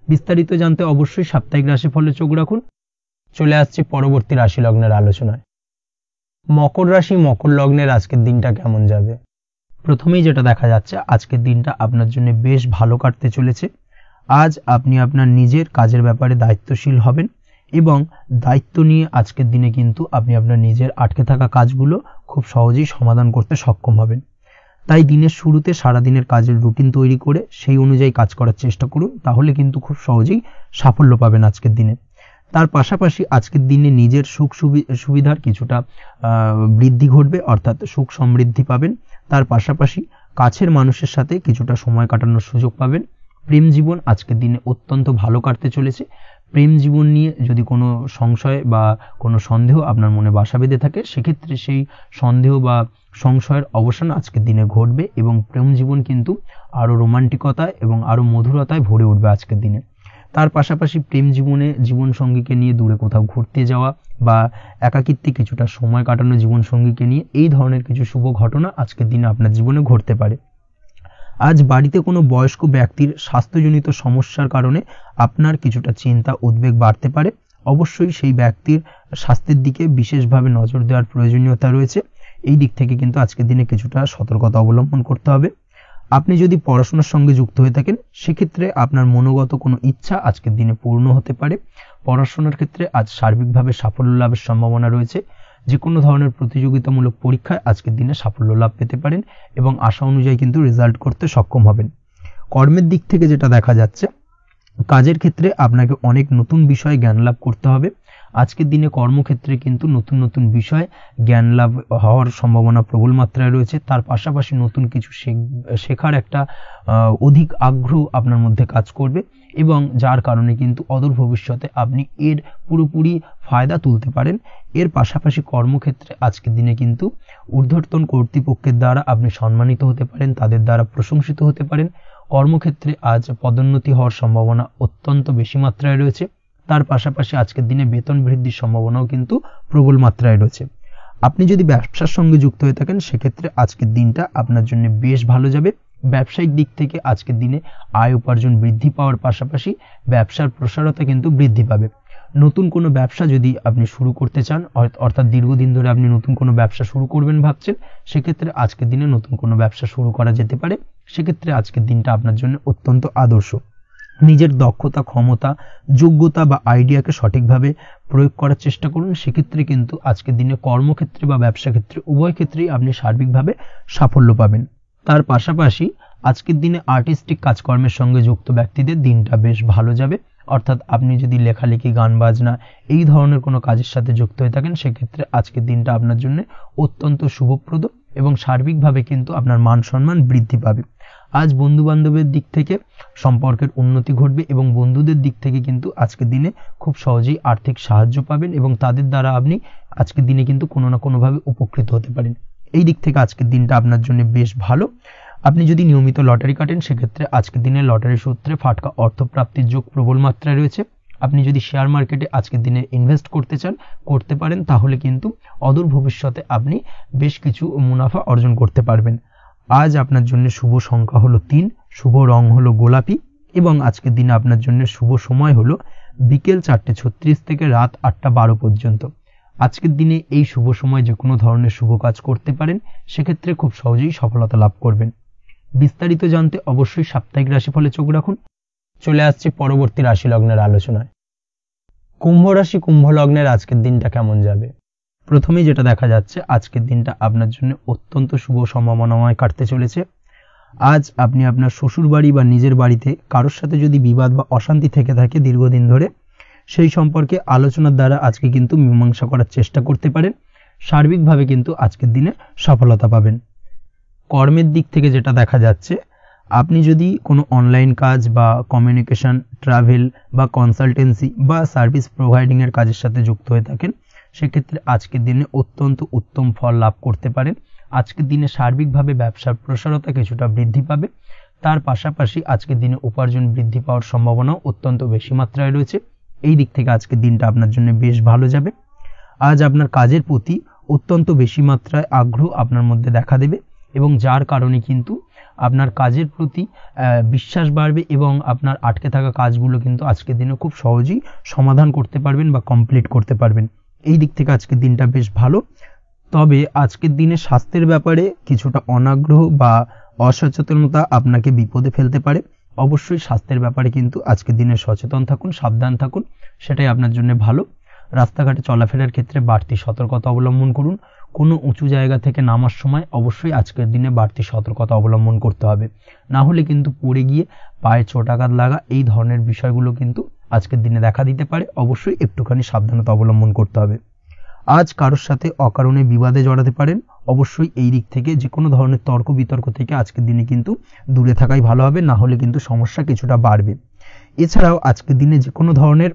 S1: বিস্তারিত জানতে অবশ্যই সাপ্তাহিক রাশিফলে চোখ রাখুন। চলে আসছি পরবর্তী রাশি লগ্নের আলোচনায়। মকর রাশি, মকর লগ্নের আজকের দিনটা কেমন যাবে? প্রথমেই যেটা দেখা যাচ্ছে, আজকের দিনটা আপনার জন্য বেশ ভালো কাটতে চলেছে। আজ আপনি আপনার নিজের কাজের ব্যাপারে দায়িত্বশীল হবেন এবং দায়িত্ব নিয়ে আজকের দিনে কিন্তু আপনি আপনার নিজের আটকে থাকা কাজগুলো খুব সহজেই সমাধান করতে সক্ষম হবেন। তাই দিনের শুরুতে সারাদিনের কাজের রুটিন তৈরি করে সেই অনুযায়ী কাজ করার চেষ্টা করুন, তাহলে কিন্তু খুব সহজেই সাফল্য পাবেন আজকের দিনে। তার পাশাপাশি আজকের দিনে নিজের সুখ সুবিধার কিছুটা বৃদ্ধি ঘটবে, অর্থাৎ সুখ সমৃদ্ধি পাবেন। তার পাশাপাশি কাছের মানুষের সাথে কিছুটা সময় কাটানোর সুযোগ পাবেন। প্রেম জীবন আজকের দিনে অত্যন্ত ভালো কাটতে চলেছে। প্রেম জীবন নিয়ে যদি কোনো সংশয় বা কোনো সন্দেহ আপনার মনে বাসা বেঁধে থাকে, সেক্ষেত্রে সেই সন্দেহ বা সংশয়ের অবসান আজকের দিনে ঘটবে এবং প্রেম জীবন কিন্তু আরও রোমান্টিকতায় এবং আরও মধুরতায় ভরে উঠবে আজকের দিনে। তার পাশাপাশি প্রেম জীবনে জীবনসঙ্গীকে নিয়ে দূরে কোথাও ঘুরতে যাওয়া বা একাকিত্বে কিছুটা সময় কাটানো জীবনসঙ্গীকে নিয়ে, এই ধরনের কিছু শুভ ঘটনা আজকের দিনে আপনার জীবনে ঘটতে পারে। আজ বাড়িতে কোনো বয়স্ক ব্যক্তির স্বাস্থ্যজনিত সমস্যার কারণে আপনার কিছুটা চিন্তা, উদ্বেগ বাড়তে পারে। অবশ্যই সেই ব্যক্তির স্বাস্থ্যের দিকে বিশেষভাবে নজর দেওয়ার প্রয়োজনীয়তা রয়েছে। এই দিক থেকে কিন্তু আজকের দিনে কিছুটা সতর্কতা অবলম্বন করতে হবে। আপনি যদি পড়াশোনার সঙ্গে যুক্ত হয়ে থাকেন সেক্ষেত্রে আপনার মনোগত কোনো ইচ্ছা আজকের দিনে পূর্ণ হতে পারে। পড়াশোনার ক্ষেত্রে আজ সার্বিকভাবে সাফল্য লাভের সম্ভাবনা রয়েছে। যে কোনো ধরনের প্রতিযোগিতামূলক পরীক্ষায় আজকের দিনে সাফল্য লাভ পেতে পারেন এবং আশা অনুযায়ী কিন্তু রেজাল্ট করতে সক্ষম হবেন। কর্মের দিক থেকে যেটা দেখা যাচ্ছে, কাজের ক্ষেত্রে আপনাকে অনেক নতুন বিষয়ে জ্ঞান লাভ করতে হবে। আজকের দিনে কর্মক্ষেত্রে কিন্তু নতুন নতুন বিষয় জ্ঞান লাভ হওয়ার সম্ভাবনা প্রবল মাত্রায় রয়েছে। তার পাশাপাশি নতুন কিছু শেখার একটা অধিক আগ্রহ আপনার মধ্যে কাজ করবে এবং যার কারণে কিন্তু অদূর ভবিষ্যতে আপনি এর পুরোপুরি ফায়দা তুলতে পারেন। এর পাশাপাশি কর্মক্ষেত্রে আজকের দিনে কিন্তু ঊর্ধ্বতন কর্তৃপক্ষের দ্বারা আপনি সম্মানিত হতে পারেন, তাদের দ্বারা প্রশংসিত হতে পারেন। কর্মক্ষেত্রে আজ পদোন্নতি হওয়ার সম্ভাবনা অত্যন্ত বেশি মাত্রায় রয়েছে। তার পাশাপাশি আজকের দিনে বেতন বৃদ্ধির সম্ভাবনাও কিন্তু প্রবল মাত্রায় রয়েছে। আপনি যদি ব্যবসার সঙ্গে যুক্ত হয়ে থাকেন সেক্ষেত্রে আজকের দিনটা আপনার জন্য বেশ ভালো যাবে। ব্যবসায়িক দিক থেকে আজকের দিনে আয় উপার্জন বৃদ্ধি পাওয়ার পাশাপাশি ব্যবসার প্রসারতা কিন্তু বৃদ্ধি পাবে। নতুন কোনো ব্যবসা যদি আপনি শুরু করতে চান, অর্থাৎ দীর্ঘদিন ধরে আপনি নতুন কোনো ব্যবসা শুরু করবেন ভাবছেন, সেক্ষেত্রে আজকের দিনে নতুন কোনো ব্যবসা শুরু করা যেতে পারে। সেক্ষেত্রে আজকের দিনটা আপনার জন্য অত্যন্ত আদর্শ। নিজের দক্ষতা, ক্ষমতা, যোগ্যতা বা আইডিয়াকে সঠিকভাবে প্রয়োগ করার চেষ্টা করুন। সেক্ষেত্রে কিন্তু আজকের দিনে কর্মক্ষেত্রে বা ব্যবসা ক্ষেত্রে উভয় ক্ষেত্রেই আপনি সার্বিকভাবে সাফল্য পাবেন। তার পাশাপাশি আজকের দিনে আর্টিস্টিক কাজকর্মের সঙ্গে যুক্ত ব্যক্তিদের দিনটা বেশ ভালো যাবে। অর্থাৎ আপনি যদি লেখালেখি, গান বাজনা এই ধরনের কোনো কাজের সাথে যুক্ত হয়ে থাকেন সেক্ষেত্রে আজকের দিনটা আপনার জন্য অত্যন্ত শুভপ্রদ এবং সার্বিকভাবে কিন্তু আপনার মান সম্মান বৃদ্ধি পাবে। আজ বন্ধু বান্ধবের দিক থেকে সম্পর্কের উন্নতি ঘটবে এবং বন্ধুদের দিক থেকে কিন্তু আজকের দিনে খুব সহজেই আর্থিক সাহায্য পাবেন এবং তাদের দ্বারা আপনি আজকের দিনে কিন্তু কোনো না কোনোভাবে উপকৃত হতে পারেন। এই দিক থেকে আজকের দিনটা আপনার জন্য বেশ ভালো। আপনি যদি নিয়মিত লটারি কাটেন সেক্ষেত্রে আজকের দিনে লটারি সূত্রে ফাটকা অর্থপ্রাপ্তির যোগ প্রবল মাত্রায় রয়েছে। আপনি যদি শেয়ার মার্কেটে আজকের দিনে ইনভেস্ট করতে চান করতে পারেন, তাহলে কিন্তু অদূর ভবিষ্যতে আপনি বেশ কিছু মুনাফা অর্জন করতে পারবেন। আজ আপনার জন্য শুভ সংখ্যা হলো 3, শুভ রং হলো গোলাপি এবং আজকের দিনে আপনার জন্য শুভ সময় হলো বিকেল 4:36 থেকে রাত 8:12 পর্যন্ত। আজকের দিনে এই শুভ সময় যে কোনো ধরনের শুভ কাজ করতে পারেন, সেক্ষেত্রে খুব সহজেই সফলতা লাভ করবেন। বিস্তারিত জানতে অবশ্যই সাপ্তাহিক রাশিফলে চোখ রাখুন। চলে আসছে পরবর্তী রাশি লগ্নের আলোচনায়। কুম্ভ রাশি কুম্ভ লগ্নের আজকের দিনটা কেমন যাবে? প্রথমেই যেটা দেখা যাচ্ছে, আজকের দিনটা আপনার জন্য অত্যন্ত শুভ সম্ভাবনাময় কাটতে চলেছে। আজ আপনি আপনার শ্বশুর বাড়ি বা নিজের বাড়িতে কারোর সাথে যদি বিবাদ বা অশান্তি থেকে থাকে দীর্ঘদিন ধরে, সেই সম্পর্কে আলোচনার দ্বারা আজকে কিন্তু মীমাংসা করার চেষ্টা করতে পারেন। সার্বিকভাবে কিন্তু আজকের দিনে সফলতা পাবেন। কর্মের দিক থেকে যেটা দেখা যাচ্ছে, আপনি যদি কোনো অনলাইন কাজ বা কমিউনিকেশন, ট্রাভেল বা কনসালটেন্সি বা সার্ভিস প্রোভাইডিংয়ের কাজের সাথে যুক্ত হয়ে থাকেন, সেক্ষেত্রে আজকের দিনে অত্যন্ত উত্তম ফল লাভ করতে পারেন। আজকের দিনে সার্বিকভাবে ব্যবসার প্রসারতা কিছুটা বৃদ্ধি পাবে। তার পাশাপাশি আজকের দিনে উপার্জন বৃদ্ধি পাওয়ার সম্ভাবনাও অত্যন্ত বেশি মাত্রায় রয়েছে। এই দিক থেকে আজকের দিনটা আপনার জন্য বেশ ভালো যাবে। আজ আপনার কাজের প্রতি অত্যন্ত বেশি মাত্রায় আগ্রহ আপনার মধ্যে দেখা দেবে এবং যার কারণে কিন্তু আপনার কাজের প্রতি বিশ্বাস বাড়বে এবং আপনার আটকে থাকা কাজগুলো কিন্তু আজকের দিনে খুব সহজেই সমাধান করতে পারবেন বা কমপ্লিট করতে পারবেন। এই দিক থেকে আজকের দিনটা বেশ ভালো। তবে আজকের দিনে স্বাস্থ্যের ব্যাপারে কিছুটা অনাগ্রহ বা অসচেতনতা আপনাকে বিপদে ফেলতে পারে। অবশ্যই স্বাস্থ্যের ব্যাপারে কিন্তু আজকের দিনে সচেতন থাকুন, সাবধান থাকুন, সেটাই আপনার জন্য ভালো। রাস্তাঘাটে চলাফেরার ক্ষেত্রে বাড়তি সতর্কতা অবলম্বন করুন। কোনো উঁচু জায়গা থেকে নামার সময় অবশ্যই আজকের দিনে বাড়তি সতর্কতা অবলম্বন করতে হবে, না হলে কিন্তু পড়ে গিয়ে পায়ে চোটাঘাত লাগা এই ধরনের বিষয়গুলো কিন্তু আজকের দিনে দেখা দিতে পারে। অবশ্যই একটুখানি সাবধানতা অবলম্বন করতে হবে। আজ কারোর সাথে অকারণে বিবাদে জড়াতে পারেন। অবশ্যই এই দিক থেকে যে কোনো ধরনের তর্ক বিতর্ক থেকে আজকের দিনে কিন্তু দূরে থাকাই ভালো হবে, না হলে কিন্তু সমস্যা কিছুটা বাড়বে। এছাড়াও আজকের দিনে যে কোনো ধরনের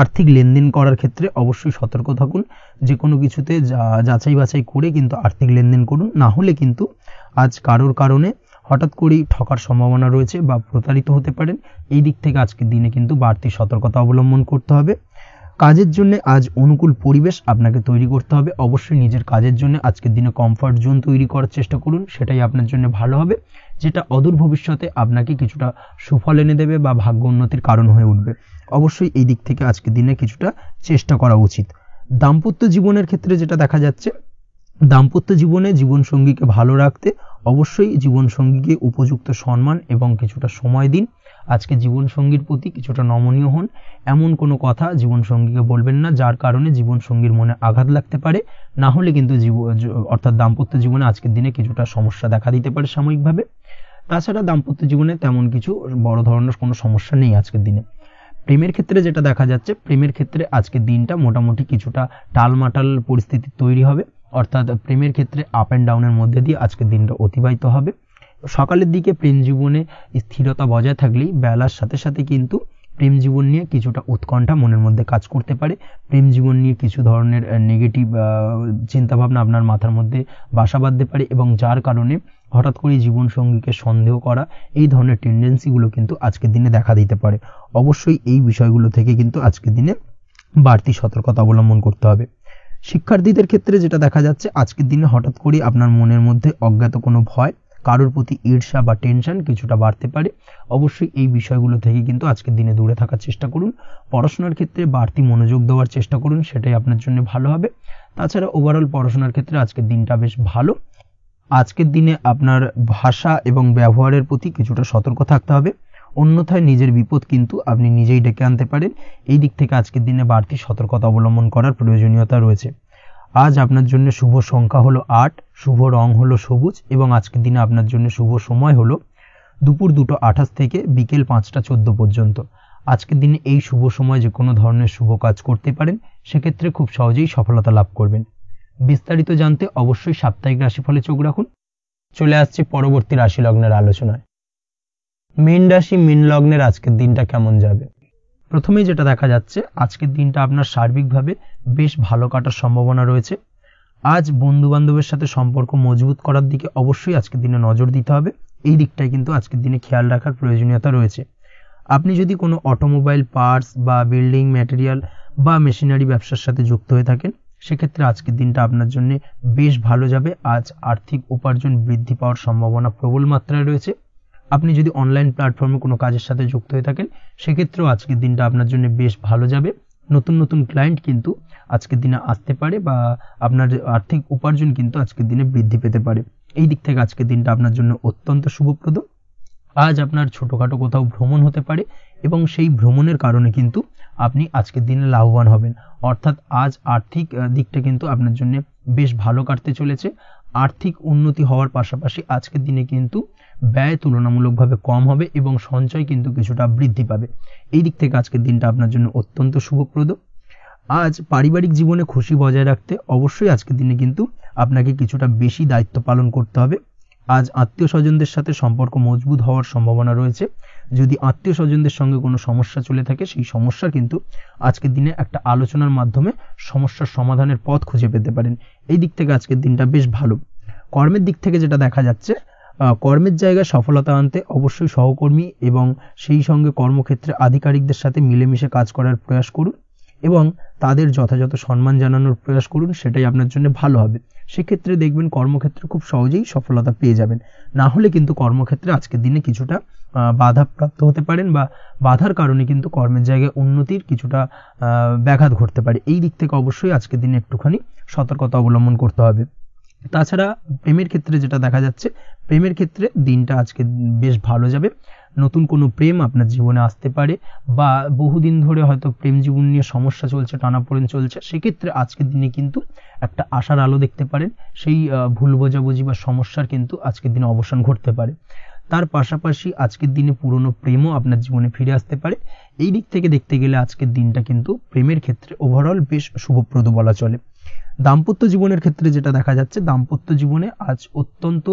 S1: আর্থিক লেনদেন করার ক্ষেত্রে অবশ্যই সতর্ক থাকুন। যে কোনো কিছুতে যাচাই বাছাই করে কিন্তু আর্থিক লেনদেন করুন, না হলে কিন্তু আজ কারোর কারণে হঠাৎ করেই ঠকার সম্ভাবনা রয়েছে বা প্রতারিত হতে পারেন। এই দিক থেকে আজকের দিনে কিন্তু বাড়তি সতর্কতা অবলম্বন করতে হবে। কাজের জন্য আজ অনুকূল পরিবেশ আপনাকে তৈরি করতে হবে। অবশ্যই নিজের কাজের জন্য আজকের দিনে কমফর্ট জোন তৈরি করার চেষ্টা করুন, সেটাই আপনার জন্য ভালো হবে, যেটা অদূর ভবিষ্যতে আপনাকে কিছুটা সুফল এনে দেবে বা ভাগ্য উন্নতির কারণ হয়ে উঠবে। অবশ্যই এই দিক থেকে আজকের দিনে কিছুটা চেষ্টা করা উচিত। দাম্পত্য জীবনের ক্ষেত্রে যেটা দেখা যাচ্ছে, দাম্পত্য জীবনে জীবনসঙ্গীকে ভালো রাখতে অবশ্যই জীবনসঙ্গীকে উপযুক্ত সম্মান এবং কিছুটা সময় দিন। আজকে জীবনসঙ্গীর প্রতি কিছুটা নমনীয় হন। এমন কোনো কথা জীবনসঙ্গীকে বলবেন না যার কারণে জীবনসঙ্গীর মনে আঘাত লাগতে পারে, না হলে কিন্তু অর্থাৎ দাম্পত্য জীবনে আজকের দিনে কিছুটা সমস্যা দেখা দিতে পারে সাময়িকভাবে। তাছাড়া দাম্পত্য জীবনে তেমন কিছু বড় ধরনের কোনো সমস্যা নেই আজকের দিনে। প্রেমের ক্ষেত্রে যেটা দেখা যাচ্ছে, প্রেমের ক্ষেত্রে আজকের দিনটা মোটামুটি কিছুটা টালমাটাল পরিস্থিতি তৈরি হবে, অর্থাৎ প্রেমের ক্ষেত্রে আপ অ্যান্ড ডাউনের মধ্যে দিয়ে আজকের দিনটা অতিবাহিত হবে। সকালের দিকে প্রেম জীবনে স্থিরতা বজায় থাকলেই বেলার সাথে সাথে কিন্তু প্রেম জীবন নিয়ে কিছুটা উৎকণ্ঠা মনের মধ্যে কাজ করতে পারে। প্রেম জীবন নিয়ে কিছু ধরনের নেগেটিভ চিন্তাভাবনা আপনার মাথার মধ্যে বাসা বাঁধতে পারে এবং যার কারণে হঠাৎ করে জীবনসঙ্গীকে সন্দেহ করা এই ধরনের টেন্ডেন্সিগুলো কিন্তু আজকের দিনে দেখা দিতে পারে। অবশ্যই এই বিষয়গুলো থেকে কিন্তু আজকের দিনে বাড়তি সতর্কতা অবলম্বন করতে হবে। শিক্ষার্থীদের ক্ষেত্রে যেটা দেখা যাচ্ছে, আজকের দিনে হঠাৎ করে আপনার মনের মধ্যে অজ্ঞাত কোনো ভয়, কারোর প্রতি ঈর্ষা বা টেনশন কিছুটা বাড়তে পারে। অবশ্যই এই বিষয়গুলো থেকে কিন্তু আজকের দিনে দূরে থাকার চেষ্টা করুন। পড়াশোনার ক্ষেত্রে বাড়তি মনোযোগ দেওয়ার চেষ্টা করুন, সেটাই আপনার জন্য ভালো হবে। তাছাড়া ওভারঅল পড়াশোনার ক্ষেত্রে আজকের দিনটা বেশ ভালো। আজকের দিনে আপনার ভাষা এবং ব্যবহারের প্রতি কিছুটা সতর্ক থাকতে হবে, অন্যথায় নিজের বিপদ কিন্তু আপনি নিজেই ডেকে আনতে পারেন। এই দিক থেকে আজকের দিনে বাড়তি সতর্কতা অবলম্বন করার প্রয়োজনীয়তা রয়েছে। আজ আপনার জন্য শুভ সংখ্যা হলো 8, শুভ রং হলো সবুজ এবং আজকের দিনে আপনার জন্য শুভ সময় হলো দুপুর 2:28 থেকে বিকেল 5:14 পর্যন্ত। আজকের দিনে এই শুভ সময় যে কোনো ধরনের শুভ কাজ করতে পারেন, সেক্ষেত্রে খুব সহজেই সফলতা লাভ করবেন। বিস্তারিত জানতে অবশ্যই সাপ্তাহিক রাশিফলে চোখ রাখুন। চলে আসছে পরবর্তী রাশি লগ্নের আলোচনায়। মীন রাশি মীন লগ্নের আজকের দিনটা কেমন যাবে? প্রথমেই যেটা দেখা যাচ্ছে, আজকের দিনটা আপনার সার্বিকভাবে বেশ ভালো কাটার সম্ভাবনা রয়েছে। আজ বন্ধু বান্ধবের সাথে সম্পর্ক মজবুত করার দিকে অবশ্যই আজকের দিনে নজর দিতে হবে। এই দিকটাই কিন্তু আজকের দিনে খেয়াল রাখার প্রয়োজনীয়তা রয়েছে। আপনি যদি কোনো অটোমোবাইল পার্টস বা বিল্ডিং ম্যাটেরিয়াল বা মেশিনারি ব্যবসার সাথে যুক্ত হয়ে থাকেন, সেক্ষেত্রে আজকের দিনটা আপনার জন্য বেশ ভালো যাবে। আজ আর্থিক উপার্জন বৃদ্ধি পাওয়ার সম্ভাবনা প্রবল মাত্রায় রয়েছে। আপনি যদি অনলাইন প্ল্যাটফর্মে কোনো কাজের সাথে যুক্ত হয়ে থাকেন, সেক্ষেত্রেও আজকের দিনটা আপনার জন্য বেশ ভালো যাবে। নতুন নতুন ক্লায়েন্ট কিন্তু আজকের দিনে আসতে পারে বা আপনার আর্থিক উপার্জন কিন্তু আজকের দিনে বৃদ্ধি পেতে পারে। এই দিক থেকে আজকের দিনটা আপনার জন্য অত্যন্ত শুভপ্রদ। আজ আপনার ছোটোখাটো কোথাও ভ্রমণ হতে পারে এবং সেই ভ্রমণের কারণে কিন্তু আপনি আজকের দিনে লাভবান হবেন। অর্থাৎ আজ আর্থিক দিকটা কিন্তু আপনার জন্য বেশ ভালো কাটতে চলেছে। আর্থিক উন্নতি হওয়ার পাশাপাশি আজকের দিনে কিন্তু ব্যয় তুলনামূলকভাবে কম হবে এবং সঞ্চয় কিন্তু কিছুটা বৃদ্ধি পাবে। এই দিক থেকে আজকের দিনটা আপনার জন্য অত্যন্ত শুভপ্রদ। আজ পারিবারিক জীবনে খুশি বজায় রাখতে অবশ্যই আজকের দিনে কিন্তু আপনাকে কিছুটা বেশি দায়িত্ব পালন করতে হবে। আজ আত্মীয় স্বজনদের সাথে সম্পর্ক মজবুত হওয়ার সম্ভাবনা রয়েছে। যদি আত্মীয় স্বজনদের সঙ্গে কোনো সমস্যা চলে থাকে, সেই সমস্যা কিন্তু আজকের দিনে একটা আলোচনার মাধ্যমে সমস্যার সমাধানের পথ খুঁজে পেতে পারেন। এই দিক থেকে আজকের দিনটা বেশ ভালো। কর্মের দিক থেকে যেটা দেখা যাচ্ছে, কর্মের জায়গায় সফলতা আনতে অবশ্যই সহকর্মী এবং সেই সঙ্গে কর্মক্ষেত্রে আধিকারিকদের সাথে মিলেমিশে কাজ করার প্রয়াস করুন এবং তাদের যথাযথ সম্মান জানানোর প্রয়াস করুন। সেটাই আপনার জন্য ভালো হবে। সেক্ষেত্রে দেখবেন কর্মক্ষেত্রে খুব সহজেই সফলতা পেয়ে যাবেন। না হলে কিন্তু কর্মক্ষেত্রে আজকের দিনে কিছুটা বাধাপ্রাপ্ত হতে পারেন বা বাধার কারণে কিন্তু কর্মের জায়গায় উন্নতির কিছুটা ব্যাঘাত ঘটতে পারে। এই দিক থেকে অবশ্যই আজকের দিনে একটুখানি সতর্কতা অবলম্বন করতে হবে। তাছাড়া প্রেমের ক্ষেত্রে যেটা দেখা যাচ্ছে, প্রেমের ক্ষেত্রে দিনটা আজকে বেশ ভালো যাবে। নতুন কোনো প্রেম আপনার জীবনে আসতে পারে বা বহুদিন ধরে হয়তো প্রেম জীবন নিয়ে সমস্যা চলছে, টানাপোড়েন চলছে, সেক্ষেত্রে আজকের দিনে কিন্তু একটা আশার আলো দেখতে পারেন। সেই ভুল বোঝাবুঝি বা সমস্যার কিন্তু আজকের দিনে অবসান ঘটতে পারে। তার পাশাপাশি আজকের দিনে পুরনো প্রেমও আপনার জীবনে ফিরে আসতে পারে। এই দিক থেকে দেখতে গেলে আজকের দিনটা কিন্তু প্রেমের ক্ষেত্রে ওভারঅল বেশ শুভপ্রদ বলা চলে। দাম্পত্য জীবনের ক্ষেত্রে যেটা দেখা যাচ্ছে, দাম্পত্য জীবনে আজ অত্যন্ত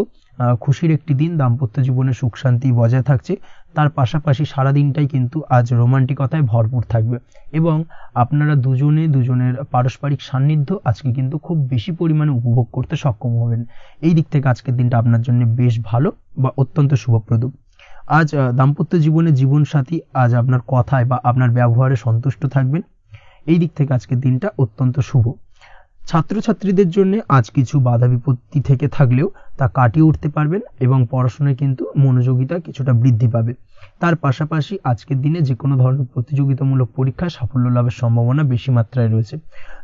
S1: খুশির একটি দিন। দাম্পত্য জীবনে সুখ শান্তি বজায় থাকছে। তার পাশাপাশি সারা দিনটাই কিন্তু আজ রোমান্টিকতায় ভরপুর থাকবে এবং আপনারা দুজনের পারস্পরিক সান্নিধ্য আজকে কিন্তু খুব বেশি পরিমাণে উপভোগ করতে সক্ষম হবেন। এই দিক থেকে আজকের দিনটা আপনার জন্য বেশ ভালো বা অত্যন্ত শুভপ্রদ। আজ দাম্পত্য জীবনে জীবনসাথী আজ আপনার কথায় বা আপনার ব্যবহারে সন্তুষ্ট থাকবেন। এই দিক থেকে আজকের দিনটা অত্যন্ত শুভ। ছাত্রছাত্রীদের জন্য আজ কিছু বাধা বিপত্তি থেকে থাকলেও তা কাটিয়ে উঠতে পারবেন এবং পড়াশোনায় কিন্তু মনোযোগিতা কিছুটা বৃদ্ধি পাবে। তার পাশাপাশি আজকের দিনে যে কোনো ধরনের প্রতিযোগিতামূলক পরীক্ষায় সাফল্য লাভের সম্ভাবনা বেশি মাত্রায় রয়েছে।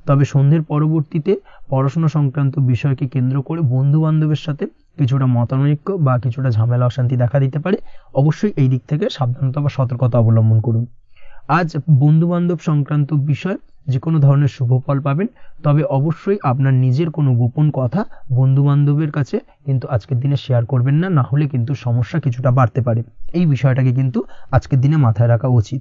S1: তবে সন্ধ্যের পরবর্তীতে পড়াশোনা সংক্রান্ত বিষয়কে কেন্দ্র করে বন্ধু বান্ধবের সাথে কিছুটা মতানৈক্য বা কিছুটা ঝামেলা অশান্তি দেখা দিতে পারে। অবশ্যই এই দিক থেকে সাবধানতা বা সতর্কতা অবলম্বন করুন। আজ বন্ধু বান্ধব সংক্রান্ত বিষয় যে কোনো ধরনের শুভ ফল পাবেন। তবে অবশ্যই আপনার নিজের কোনো গোপন কথা বন্ধু বান্ধবের কাছে কিন্তু আজকের দিনে শেয়ার করবেন না, না হলে কিন্তু সমস্যা কিছুটা বাড়তে পারে। এই বিষয়টাকে কিন্তু আজকের দিনে মাথায় রাখা উচিত।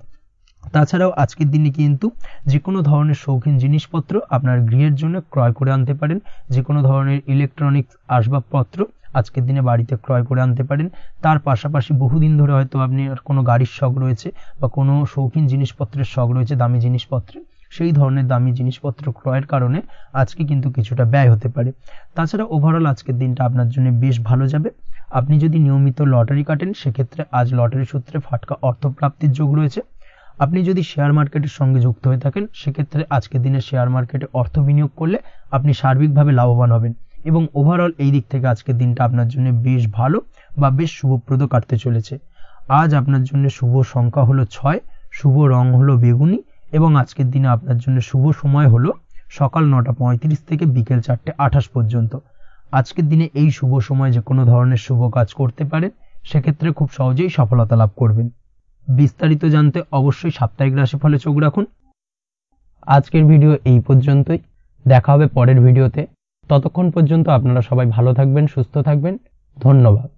S1: তাছাড়াও আজকের দিনে কিন্তু যে কোনো ধরনের শৌখিন জিনিসপত্র আপনার গৃহের জন্য ক্রয় করে আনতে পারেন। যে কোনো ধরনের ইলেকট্রনিক্স আসবাবপত্র আজকের দিনে বাড়িতে ক্রয় করে আনতে পারেন। তার পাশাপাশি বহুদিন ধরে হয়তো আপনি কোনো গাড়ির শখ রয়েছে বা কোনো শৌখিন জিনিসপত্রের শখ রয়েছে, দামি জিনিসপত্রের, সেই ধরনের দামি জিনিসপত্র ক্রয়ের কারণে আজকে কিন্তু কিছুটা ব্যয় হতে পারে। তাছাড়া ওভারঅল আজকের দিনটা আপনার জন্য বেশ ভালো যাবে। আপনি যদি নিয়মিত লটারি কাটেন, সেক্ষেত্রে আজ লটারি সূত্রে ফাটকা অর্থপ্রাপ্তির যোগ রয়েছে। আপনি যদি শেয়ার মার্কেটের সঙ্গে যুক্ত হয়ে থাকেন, সেক্ষেত্রে আজকের দিনে শেয়ার মার্কেটে অর্থ বিনিয়োগ করলে আপনি সার্বিকভাবে লাভবান হবেন এবং ওভারঅল এই দিক থেকে আজকের দিনটা আপনার জন্য বেশ ভালো বা বেশ শুভপ্রদ কাটতে চলেছে। আজ আপনার জন্য শুভ সংখ্যা হলো 6, শুভ রং হলো বেগুনি এবং আজকের দিনে আপনার জন্য শুভ সময় হলো সকাল 9:35 থেকে বিকেল 4:28 পর্যন্ত। আজকের দিনে এই শুভ সময় যে কোনো ধরনের শুভ কাজ করতে পারেন, সেক্ষেত্রে খুব সহজেই সফলতা লাভ করবেন। বিস্তারিত জানতে অবশ্যই সাপ্তাহিক রাশিফলে চোখ রাখুন। আজকের ভিডিও এই পর্যন্তই। দেখা হবে পরের ভিডিওতে। ততক্ষণ পর্যন্ত আপনারা সবাই ভালো থাকবেন, সুস্থ থাকবেন। ধন্যবাদ।